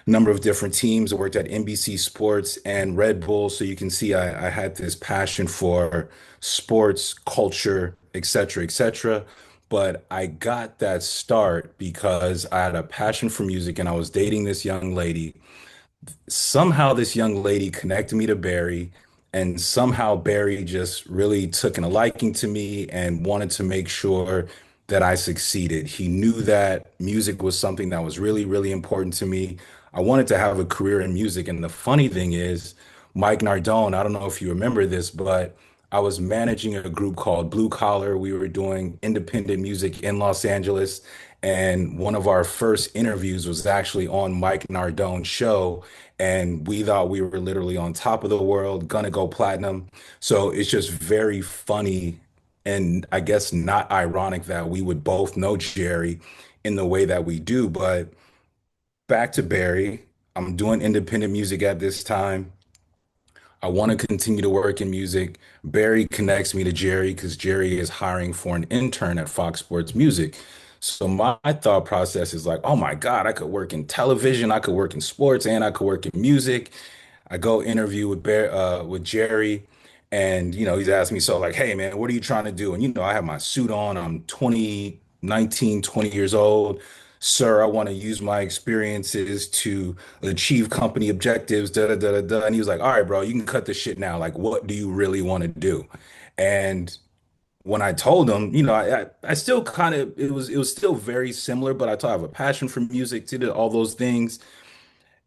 Number of different teams. I worked at NBC Sports and Red Bull. So you can see I had this passion for sports, culture, etc., etc. But I got that start because I had a passion for music and I was dating this young lady. Somehow this young lady connected me to Barry, and somehow Barry just really took a liking to me and wanted to make sure that I succeeded. He knew that music was something that was really, really important to me. I wanted to have a career in music. And the funny thing is, Mike Nardone, I don't know if you remember this, but I was managing a group called Blue Collar. We were doing independent music in Los Angeles. And one of our first interviews was actually on Mike Nardone's show. And we thought we were literally on top of the world, gonna go platinum. So it's just very funny and I guess not ironic that we would both know Jerry in the way that we do. But back to Barry, I'm doing independent music at this time. I want to continue to work in music. Barry connects me to Jerry because Jerry is hiring for an intern at Fox Sports Music. So my thought process is like, oh my God, I could work in television, I could work in sports, and I could work in music. I go interview with Jerry, and he's asking me, so like, hey man, what are you trying to do? And I have my suit on. I'm 20, 19, 20 years old. Sir, I want to use my experiences to achieve company objectives, da da da da da. And he was like, all right, bro, you can cut this shit now. Like, what do you really want to do? And when I told him, I still kind of it was still very similar, but I have a passion for music, did all those things.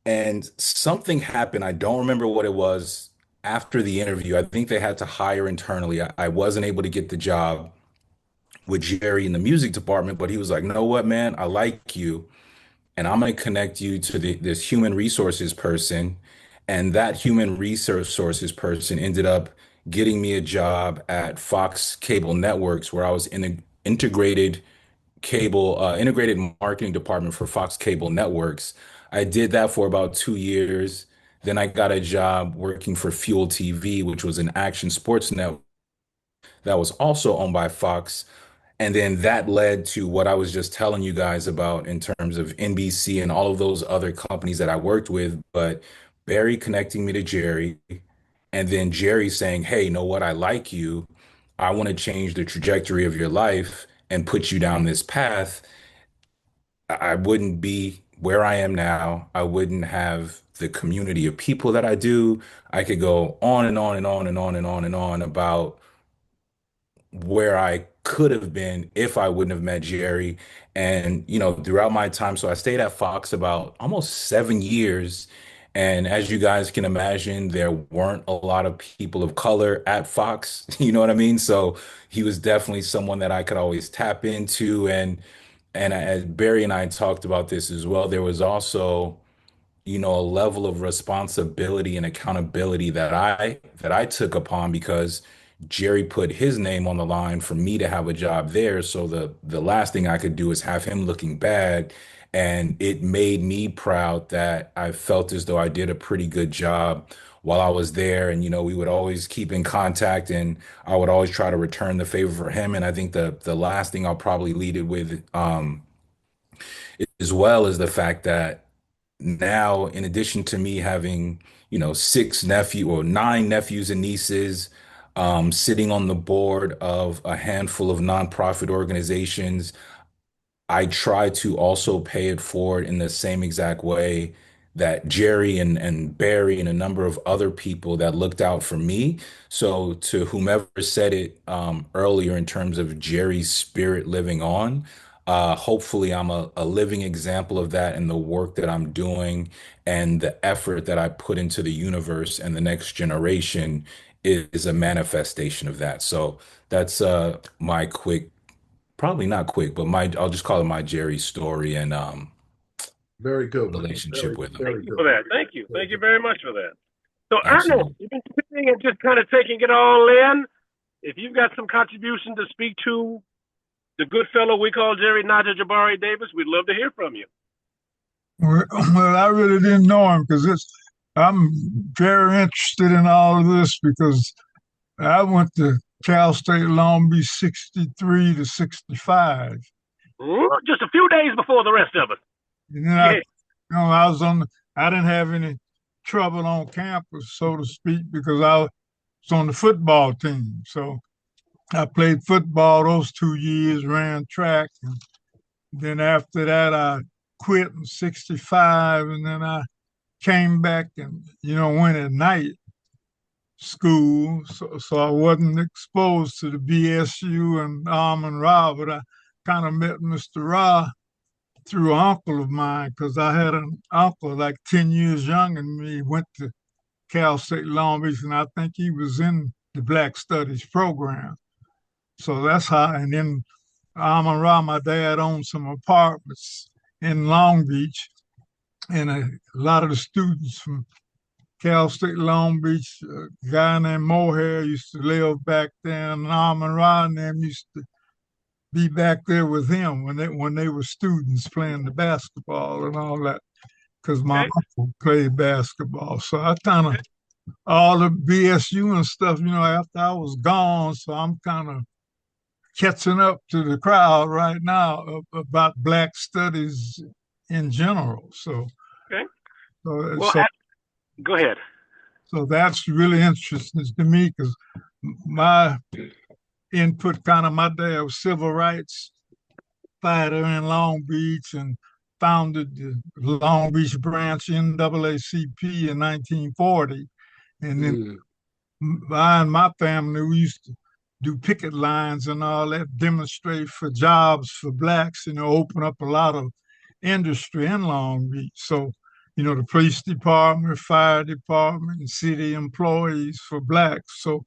And something happened. I don't remember what it was after the interview. I think they had to hire internally. I wasn't able to get the job with Jerry in the music department, but he was like, know what, man, I like you. And I'm going to connect you to this human resources person. And that human resources person ended up getting me a job at Fox Cable Networks, where I was in an integrated marketing department for Fox Cable Networks. I did that for about 2 years. Then I got a job working for Fuel TV, which was an action sports network that was also owned by Fox. And then that led to what I was just telling you guys about in terms of NBC and all of those other companies that I worked with. But Barry connecting me to Jerry, and then Jerry saying, hey, you know what? I like you. I want to change the trajectory of your life and put you down this path. I wouldn't be where I am now. I wouldn't have the community of people that I do. I could go on and on and on and on and on and on about where I could have been if I wouldn't have met Jerry. And, throughout my time, so I stayed at Fox about almost 7 years. And as you guys can imagine, there weren't a lot of people of color at Fox. You know what I mean? So he was definitely someone that I could always tap into. And as Barry and I talked about this as well, there was also a level of responsibility and accountability that I took upon because Jerry put his name on the line for me to have a job there. So the last thing I could do is have him looking bad. And it made me proud that I felt as though I did a pretty good job while I was there. And we would always keep in contact, and I would always try to return the favor for him. And I think the last thing I'll probably lead it with as well is the fact that now, in addition to me having, nine nephews and nieces, sitting on the board of a handful of nonprofit organizations, I try to also pay it forward in the same exact way that Jerry and Barry and a number of other people that looked out for me. So to whomever said it earlier in terms of Jerry's spirit living on, hopefully I'm a living example of that in the work that I'm doing and the effort that I put into the universe and the next generation is a manifestation of that. So that's my quick, probably not quick, but I'll just call it my Jerry story and very good relationship with him. Thank you for that. Thank you. Thank you very much for that. So Absolutely. Ernest, you've been sitting and just kind of taking it all in. If you've got some contribution to speak to the good fellow we call Jerry Naja Jabari Davis, we'd love to hear from you. Well, I really didn't know him because I'm very interested in all of this because I went to Cal State Long Beach 63 to 65. Just a few days before the rest of us. And then I didn't have any trouble on campus, so to speak, because I was on the football team. So I played football those 2 years, ran track. And then after that, I quit in 65. And then I came back and, went at night school. So I wasn't exposed to the BSU and Rahh, but I kind of met Mr. Rahh through an uncle of mine because I had an uncle like 10 years younger than me, went to Cal State Long Beach, and I think he was in the Black Studies program. So that's how, and then Rahh, my dad owned some apartments in Long Beach, and a lot of the students from Cal State Long Beach, a guy named Moya used to live back there, and Rahh and them used to be back there with him when they were students playing the basketball and all that, because my uncle played basketball. So I kind of, all the BSU and stuff, after I was gone, so I'm kind of catching up to the crowd right now about Black studies in general. So, Go ahead. So that's really interesting to me because my input, my dad was civil rights fighter in Long Beach and founded the Long Beach branch NAACP in 1940. And then I and my family, we used to do picket lines and all that, demonstrate for jobs for Blacks, open up a lot of industry in Long Beach. So, the police department, fire department, and city employees for Blacks. So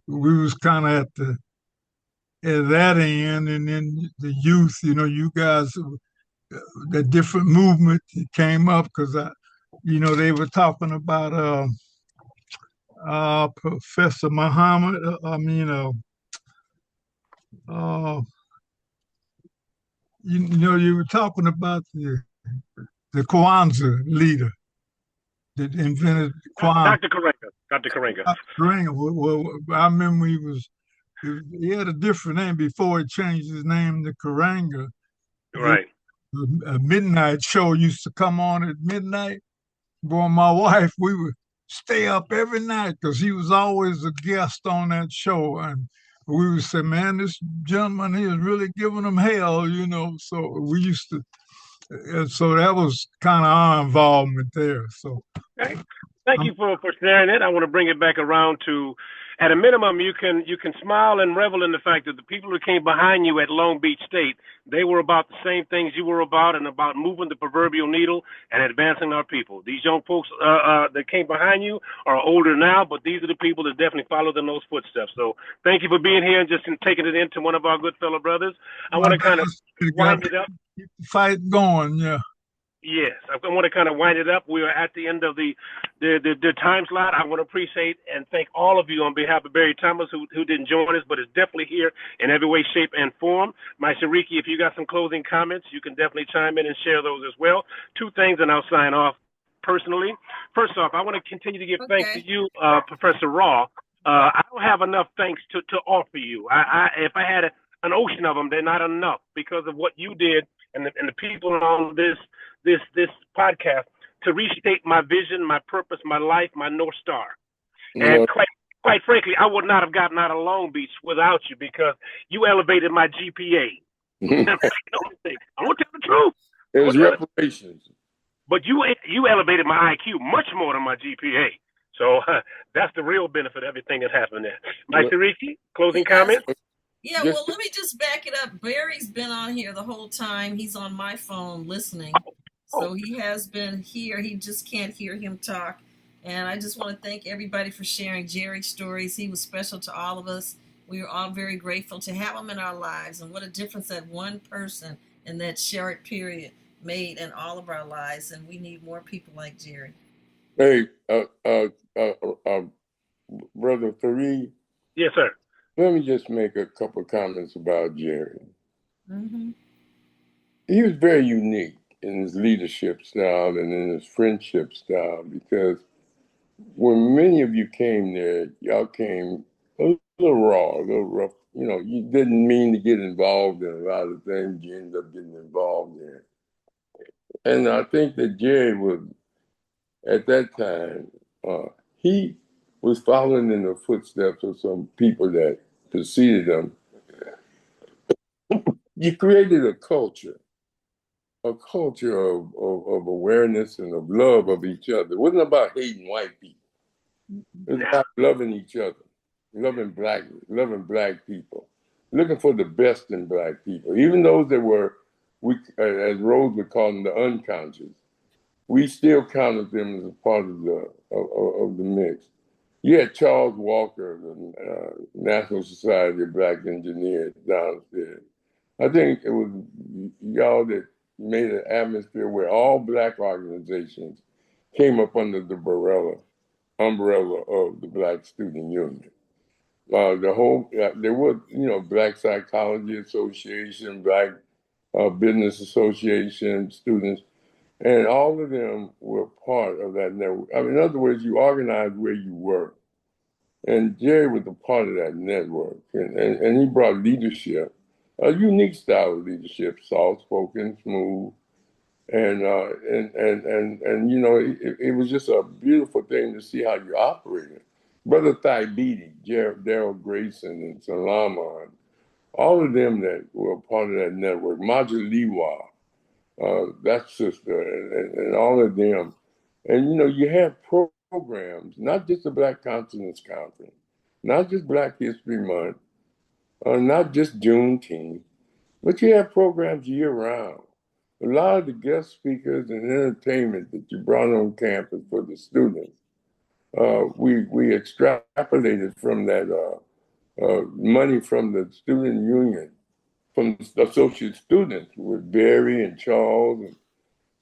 we was kind of at that end, and then the youth, you guys, the different movement that came up because they were talking about Professor Muhammad. You were talking about the Kwanzaa leader that invented Kwanzaa. Dr. Karenga. Well, I remember he had a different name before he changed his name to Karanga. Right. A midnight show used to come on at midnight. Boy, my wife, we would stay up every night because he was always a guest on that show. And we would say, man, this gentleman, he is really giving them hell, So we used to, so that was kind of our involvement there. So. Okay. Thank you for sharing it. I want to bring it back around to, at a minimum, you can smile and revel in the fact that the people who came behind you at Long Beach State, they were about the same things you were about and about moving the proverbial needle and advancing our people. These young folks that came behind you are older now, but these are the people that definitely followed in those footsteps. So thank you for being here and just taking it into one of our good fellow brothers. I want to kind of wind it up. Keep the fight going, yeah. Yes, I want to kind of wind it up. We are at the end of the time slot. I want to appreciate and thank all of you on behalf of Barry Thomas who didn't join us, but is definitely here in every way, shape, and form. Mashariki, if you got some closing comments, you can definitely chime in and share those as well. 2 things, and I'll sign off personally. First off, I want to continue to give thanks to you, Professor Rahh. I don't have enough thanks to offer you. If I had an ocean of them, they're not enough because of what you did and the people on this podcast to restate my vision, my purpose, my life, my North Star. And quite frankly, I would not have gotten out of Long Beach without you because you elevated my GPA. I want to tell the truth. It was reparations. But you elevated my IQ much more than my GPA. So that's the real benefit of everything that happened there. Mashariki, closing comments? Yeah, well, let me just back it up. Barry's been on here the whole time. He's on my phone listening. So he has been here. He just can't hear him talk. And I just want to thank everybody for sharing Jerry's stories. He was special to all of us. We are all very grateful to have him in our lives. And what a difference that one person in that short period made in all of our lives. And we need more people like Jerry. Hey, Brother Fareed. Yes, sir. Let me just make a couple of comments about Jerry. Mm-hmm. He was very unique in his leadership style and in his friendship style because when many of you came there, y'all came a little raw, a little rough. You know, you didn't mean to get involved in a lot of things you ended up getting involved in. And I think that Jerry was, at that time, he was following in the footsteps of some people that preceded him. You created a culture of awareness and of love of each other. It wasn't about hating white people. It was about loving each other, loving black people, looking for the best in black people, even those that were, as Rose would call them, the unconscious. We still counted them as a part of the mix. You had Charles Walker, the National Society of Black Engineers downstairs. I think it was y'all that made an atmosphere where all black organizations came up under the umbrella of the Black Student Union. There was, Black Psychology Association, Black Business Association, students, and all of them were part of that network. I mean, in other words, you organized where you were. And Jerry was a part of that network. And he brought leadership, a unique style of leadership, soft-spoken, smooth. And it was just a beautiful thing to see how you operated. Brother Thaibidi, Daryl Grayson, and Salama, and all of them that were part of that network, Maja Liwa, that sister, and all of them. And, you have programs, not just the Black Consciousness Conference, not just Black History Month, not just Juneteenth, but you have programs year-round. A lot of the guest speakers and entertainment that you brought on campus for the students, we extrapolated from that money from the student union, from the associate students with Barry and Charles, and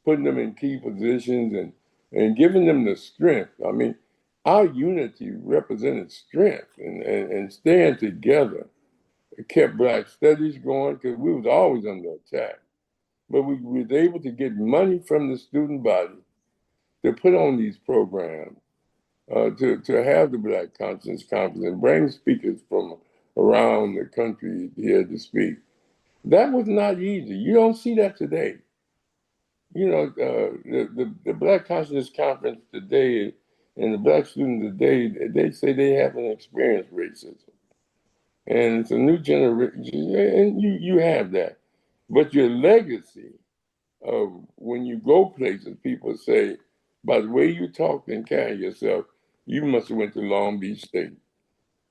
putting them in key positions and giving them the strength. I mean, our unity represented strength and staying together. It kept Black studies going because we was always under attack. But we were able to get money from the student body to put on these programs, to have the Black Conscience Conference and bring speakers from around the country here to speak. That was not easy. You don't see that today. The Black Consciousness Conference today and the Black students today, they say they haven't experienced racism. And it's a new generation, and you have that. But your legacy of when you go places, people say, by the way you talk and carry yourself, you must have went to Long Beach State.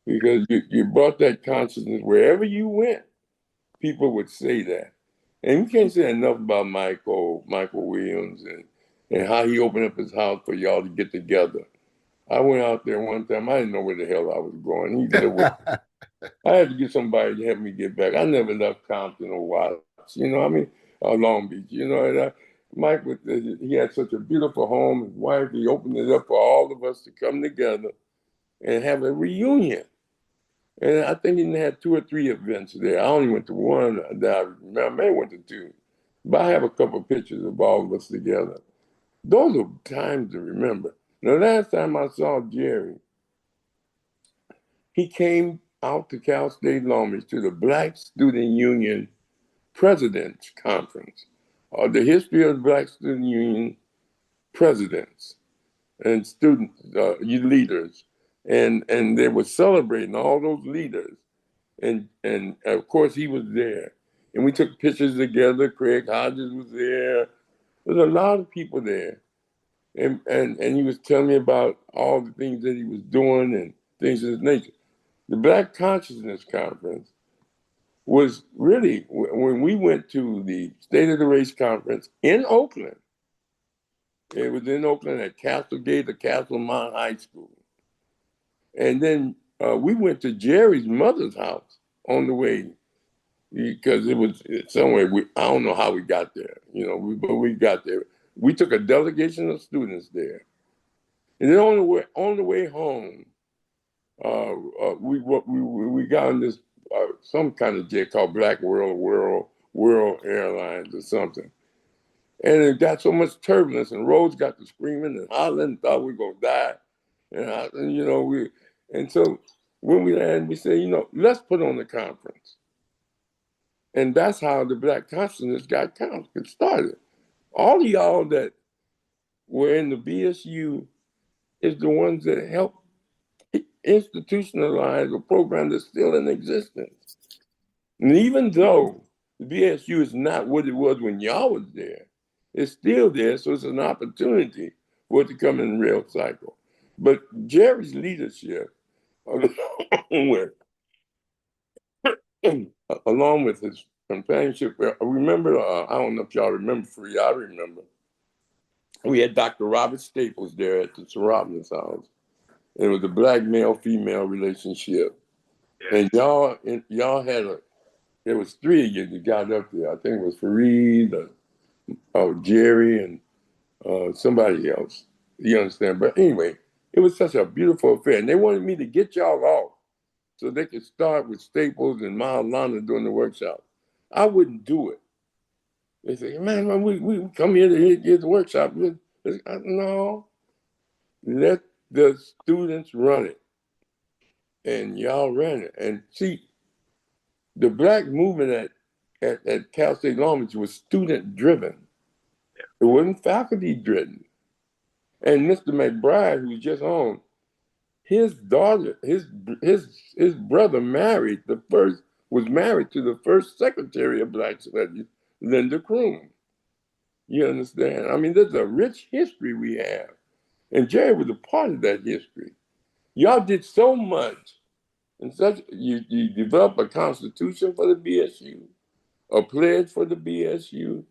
Because you brought that consciousness wherever you went, people would say that. And you can't say enough about Michael Williams and how he opened up his house for y'all to get together. I went out there one time. I didn't know where the hell I was going. He lived I had to get somebody to help me get back. I never left Compton or Watts, Long Beach. Mike, he had such a beautiful home. His wife, he opened it up for all of us to come together and have a reunion. And I think he had 2 or 3 events there. I only went to one. I may have went to 2. But I have a couple of pictures of all of us together. Those are times to remember. The last time I saw Jerry, he came out to Cal State Long Beach to the Black Student Union President's Conference, the history of the Black Student Union presidents and student leaders. And they were celebrating all those leaders. And of course, he was there. And we took pictures together. Craig Hodges was there. There's a lot of people there. And he was telling me about all the things that he was doing and things of this nature. The Black Consciousness Conference was really, when we went to the State of the Race Conference in Oakland, it was in Oakland at Castlegate or Castlemont High School. And then we went to Jerry's mother's house on the way, because it was somewhere, I don't know how we got there, but we got there. We took a delegation of students there. And then on the way home, we got on this some kind of jet called Black World Airlines or something. And it got so much turbulence, and Rose got to screaming and hollering, thought we were going to die. And so when we land, we say, let's put on a conference. And that's how the Black Consciousness got started. All of y'all that were in the BSU is the ones that helped institutionalize a program that's still in existence. And even though the BSU is not what it was when y'all was there, it's still there, so it's an opportunity for it to come in real cycle. But Jerry's leadership, along with his companionship, remember, I don't know if y'all remember, I remember, we had Dr. Robert Staples there at the Sir Robin's house. And it was a black male-female relationship. And y'all had there was three of you that got up there. I think it was Fareed, Jerry, and somebody else. You understand? But anyway, it was such a beautiful affair. And they wanted me to get y'all off so they could start with Staples and Maulana doing the workshop. I wouldn't do it. They say, man, we come here to get the workshop. No, let the students run it. And y'all ran it. And see, the black movement at Cal State Long Beach was student driven. It wasn't faculty driven. And Mr. McBride, who was just on, his daughter, his brother was married to the first secretary of Black Studies, Linda Kroom. You understand? I mean, there's a rich history we have. And Jerry was a part of that history. Y'all did so much. And you developed a constitution for the BSU, a pledge for the BSU.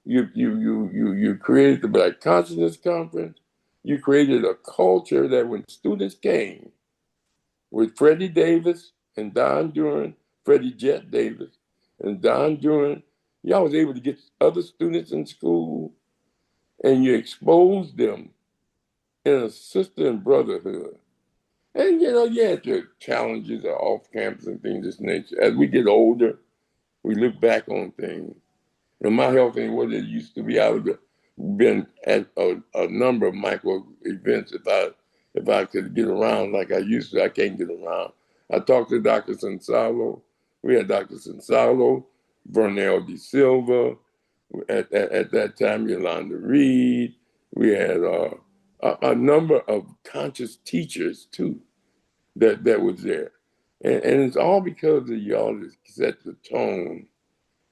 You created the Black Consciousness Conference. You created a culture that when students came with Freddie Davis and Don Duran, Freddie Jet Davis and Don Duran, y'all was able to get other students in school and you exposed them in a sister and brotherhood. And, you had your challenges of off campus and things of this nature. As we get older, we look back on things. My health ain't what it used to be. I would have been at a number of micro events if I could get around like I used to. I can't get around. I talked to Dr. Sonsalo. We had Dr. Sonsalo, Vernell De Silva, at that time, Yolanda Reed. We had a number of conscious teachers, too. That was there. And it's all because of y'all that set the tone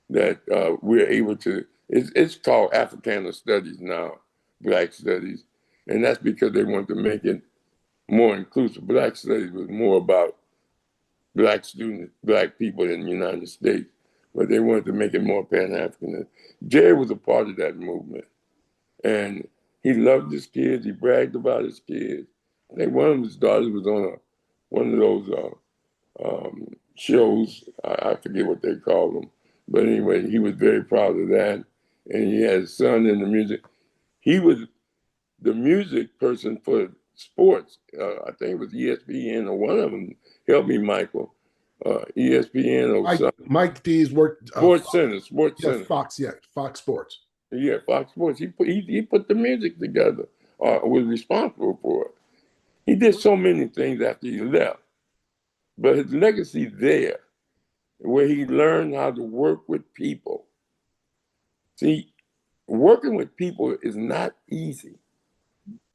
that we're able to, it's called Africana Studies now, Black Studies. And that's because they want to make it more inclusive. Black Studies was more about Black students, Black people in the United States, but they wanted to make it more Pan-African. Jerry was a part of that movement. And he loved his kids, he bragged about his kids. I think one of his daughters was on one of those shows. I forget what they called them. But anyway, he was very proud of that. And he had a son in the music. He was the music person for sports. I think it was ESPN or one of them. Help me, Michael. ESPN or something. Mike D's worked. Sports Center. Fox Sports. Yeah, Fox Sports. He put the music together, was responsible for it. He did so many things after he left. But his legacy there, where he learned how to work with people. See, working with people is not easy.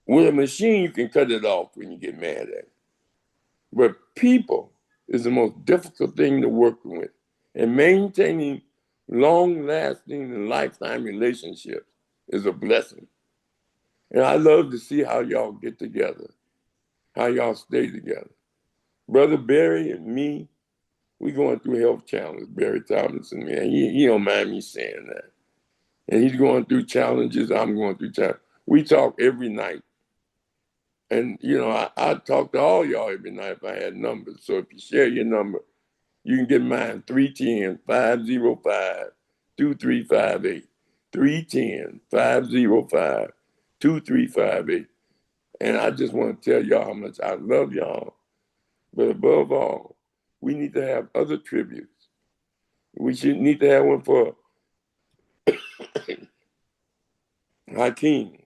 With a machine, you can cut it off when you get mad at it. But people is the most difficult thing to work with. And maintaining long-lasting and lifetime relationships is a blessing. And I love to see how y'all get together, how y'all stay together. Brother Barry and me, we going through health challenges. Barry Tomlinson, man, he don't mind me saying that. And he's going through challenges. I'm going through challenges. We talk every night. And, I talk to all y'all every night if I had numbers. So if you share your number, you can get mine, 310-505-2358. 310-505-2358. And I just want to tell y'all how much I love y'all. But above all, we need to have other tributes. We should need to have one for Hakeem.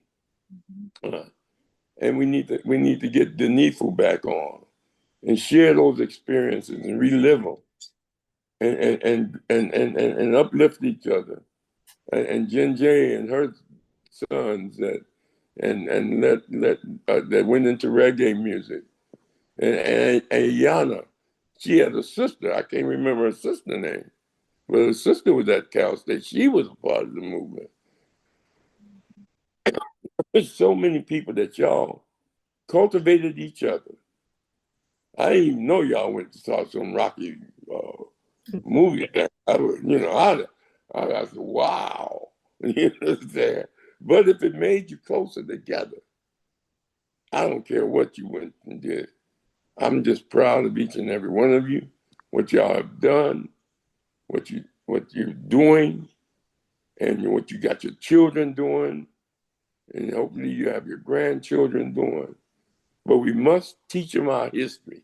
and we need to get Denifu back on and share those experiences and relive them and uplift each other. And Jenje and her sons that that went into reggae music. And Ayana, she had a sister. I can't remember her sister name, but her sister was at Cal State. She was a part of the movement. There's so many people that y'all cultivated each other. I didn't even know y'all went to saw some Rocky movie. I said, wow. You know what I'm saying? But if it made you closer together, I don't care what you went and did. I'm just proud of each and every one of you, what y'all have done, what you're doing, and what you got your children doing, and hopefully you have your grandchildren doing. But we must teach them our history.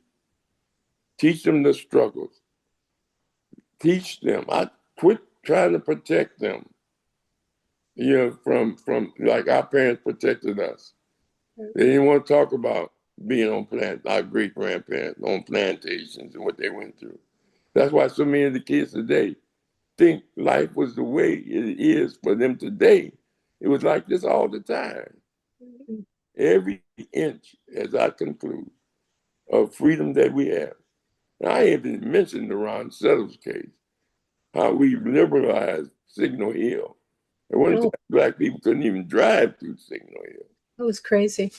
Teach them the struggles. Teach them. I quit trying to protect them, from like our parents protected us. They didn't want to talk about being on our great grandparents on plantations and what they went through. That's why so many of the kids today think life was the way it is for them today. It was like this all the time. Every inch, as I conclude, of freedom that we have. And I haven't mentioned the Ron Settles case, how we liberalized Signal Hill. At one time, Black people couldn't even drive through Signal Hill. It was crazy.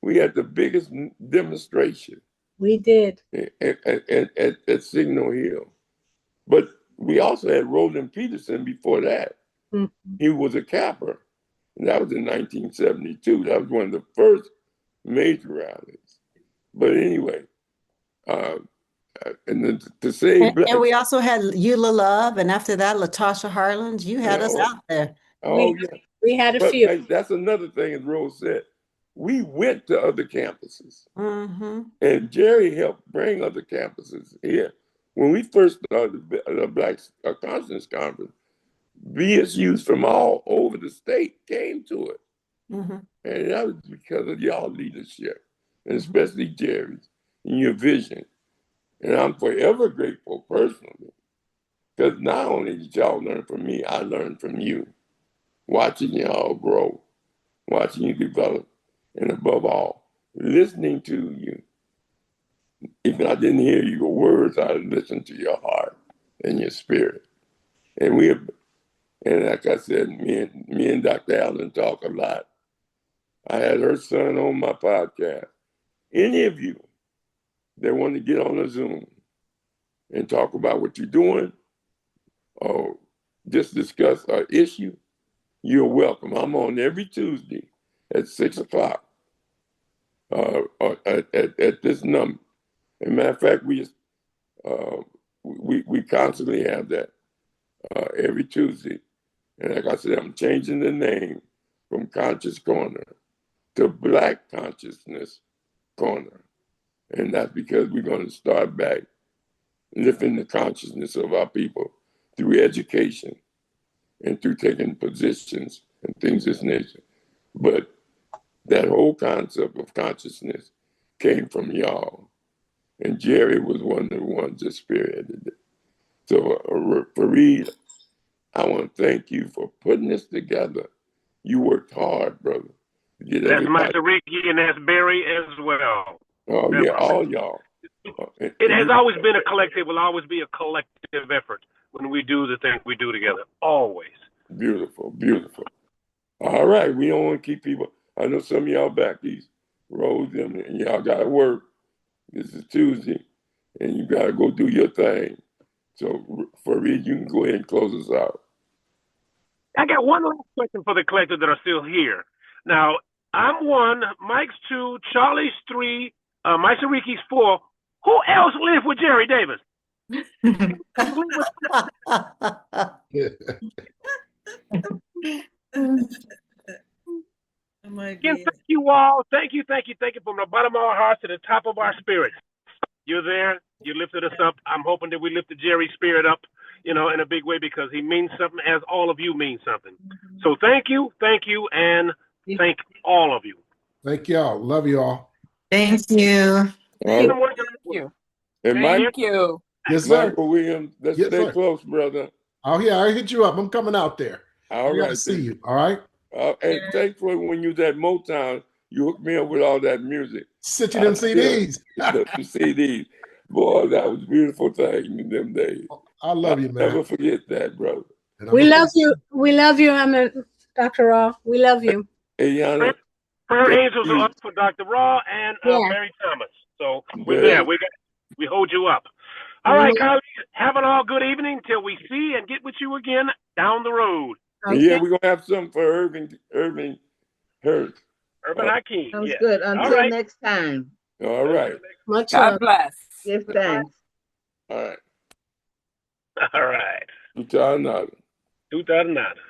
We had the biggest demonstration. We did. At Signal Hill. But we also had Roland Peterson before that. Mm-hmm. He was a capper. And that was in 1972. That was one of the first major rallies. But anyway, and to say and we also had Eula Love, and after that, Latasha Harlins. You had us out there. We had a few. That's another thing, as Rose said. We went to other campuses. Mm-hmm. And Jerry helped bring other campuses here. When we first started the Black Conscience Conference, BSUs from all over the state came to it. Mm-hmm. And that was because of y'all leadership, and especially Jerry's and your vision. And I'm forever grateful personally, because not only did y'all learn from me, I learned from you, watching y'all grow, watching you develop, and above all, listening to you. Even I didn't hear your words, I listened to your heart and your spirit. And like I said, me and Dr. Allen talk a lot. I had her son on my podcast. Any of you that want to get on a Zoom and talk about what you're doing or just discuss an issue, you're welcome. I'm on every Tuesday at 6:00 at this number. As a matter of fact, we constantly have that every Tuesday. And like I said, I'm changing the name from Conscious Corner to Black Consciousness Corner. And that's because we're going to start back lifting the consciousness of our people through education and through taking positions and things of this nature. But that whole concept of consciousness came from y'all. And Jerry was one of the ones that spearheaded it. So, Fareed, I want to thank you for putting this together. You worked hard, brother. That's Mashariki and that's Barry as well. Oh, yeah, all y'all. It has always been a collective, will always be a collective effort when we do the things we do together. Always. Beautiful, beautiful. All right, we don't want to keep people. I know some of y'all back these roads and y'all got to work. This is Tuesday, and you got to go do your thing. So, Fareed, you can go ahead and close us out. I got one last question for the collective that are still here. Now, I'm 1, Mike's 2, Charlie's 3, Mashariki's 4. Who else lived with Jerry Davis? Again, thank you all. Thank you from the bottom of our hearts to the top of our spirits. You're there. You lifted us up. I'm hoping that we lifted Jerry's spirit up, in a big way, because he means something, as all of you mean something. So thank you, and thank all of you. Thank y'all. Love y'all. Thank you. Thank you. And Mike, Thank you. Yes, sir. Michael Williams, let's Yes, stay sir. close, brother. Oh, yeah, I'll hit you up. I'm coming out there. All I gotta right. see you. All right. And thankfully, when you was at Motown, you hooked me up with all that music. Sent you them CDs. The CDs. Boy, that was a beautiful thing in them days. I love you, man. Never forget that, brother. We love you. We love you, Dr. Rahh. We love you. Ayana. Prayer angels are up for Dr. Rahh and Barry Thomas. So we're there. We hold you up. All right, colleagues, have an all good evening till we see and get with you again down the road. Okay. Yeah, we're going to have something for Irving Hurt. Urban Hakeem. Sounds good. Until next time. All right. Much God bless. Give thanks. All right. All right. Tuta nada. Tuta nada.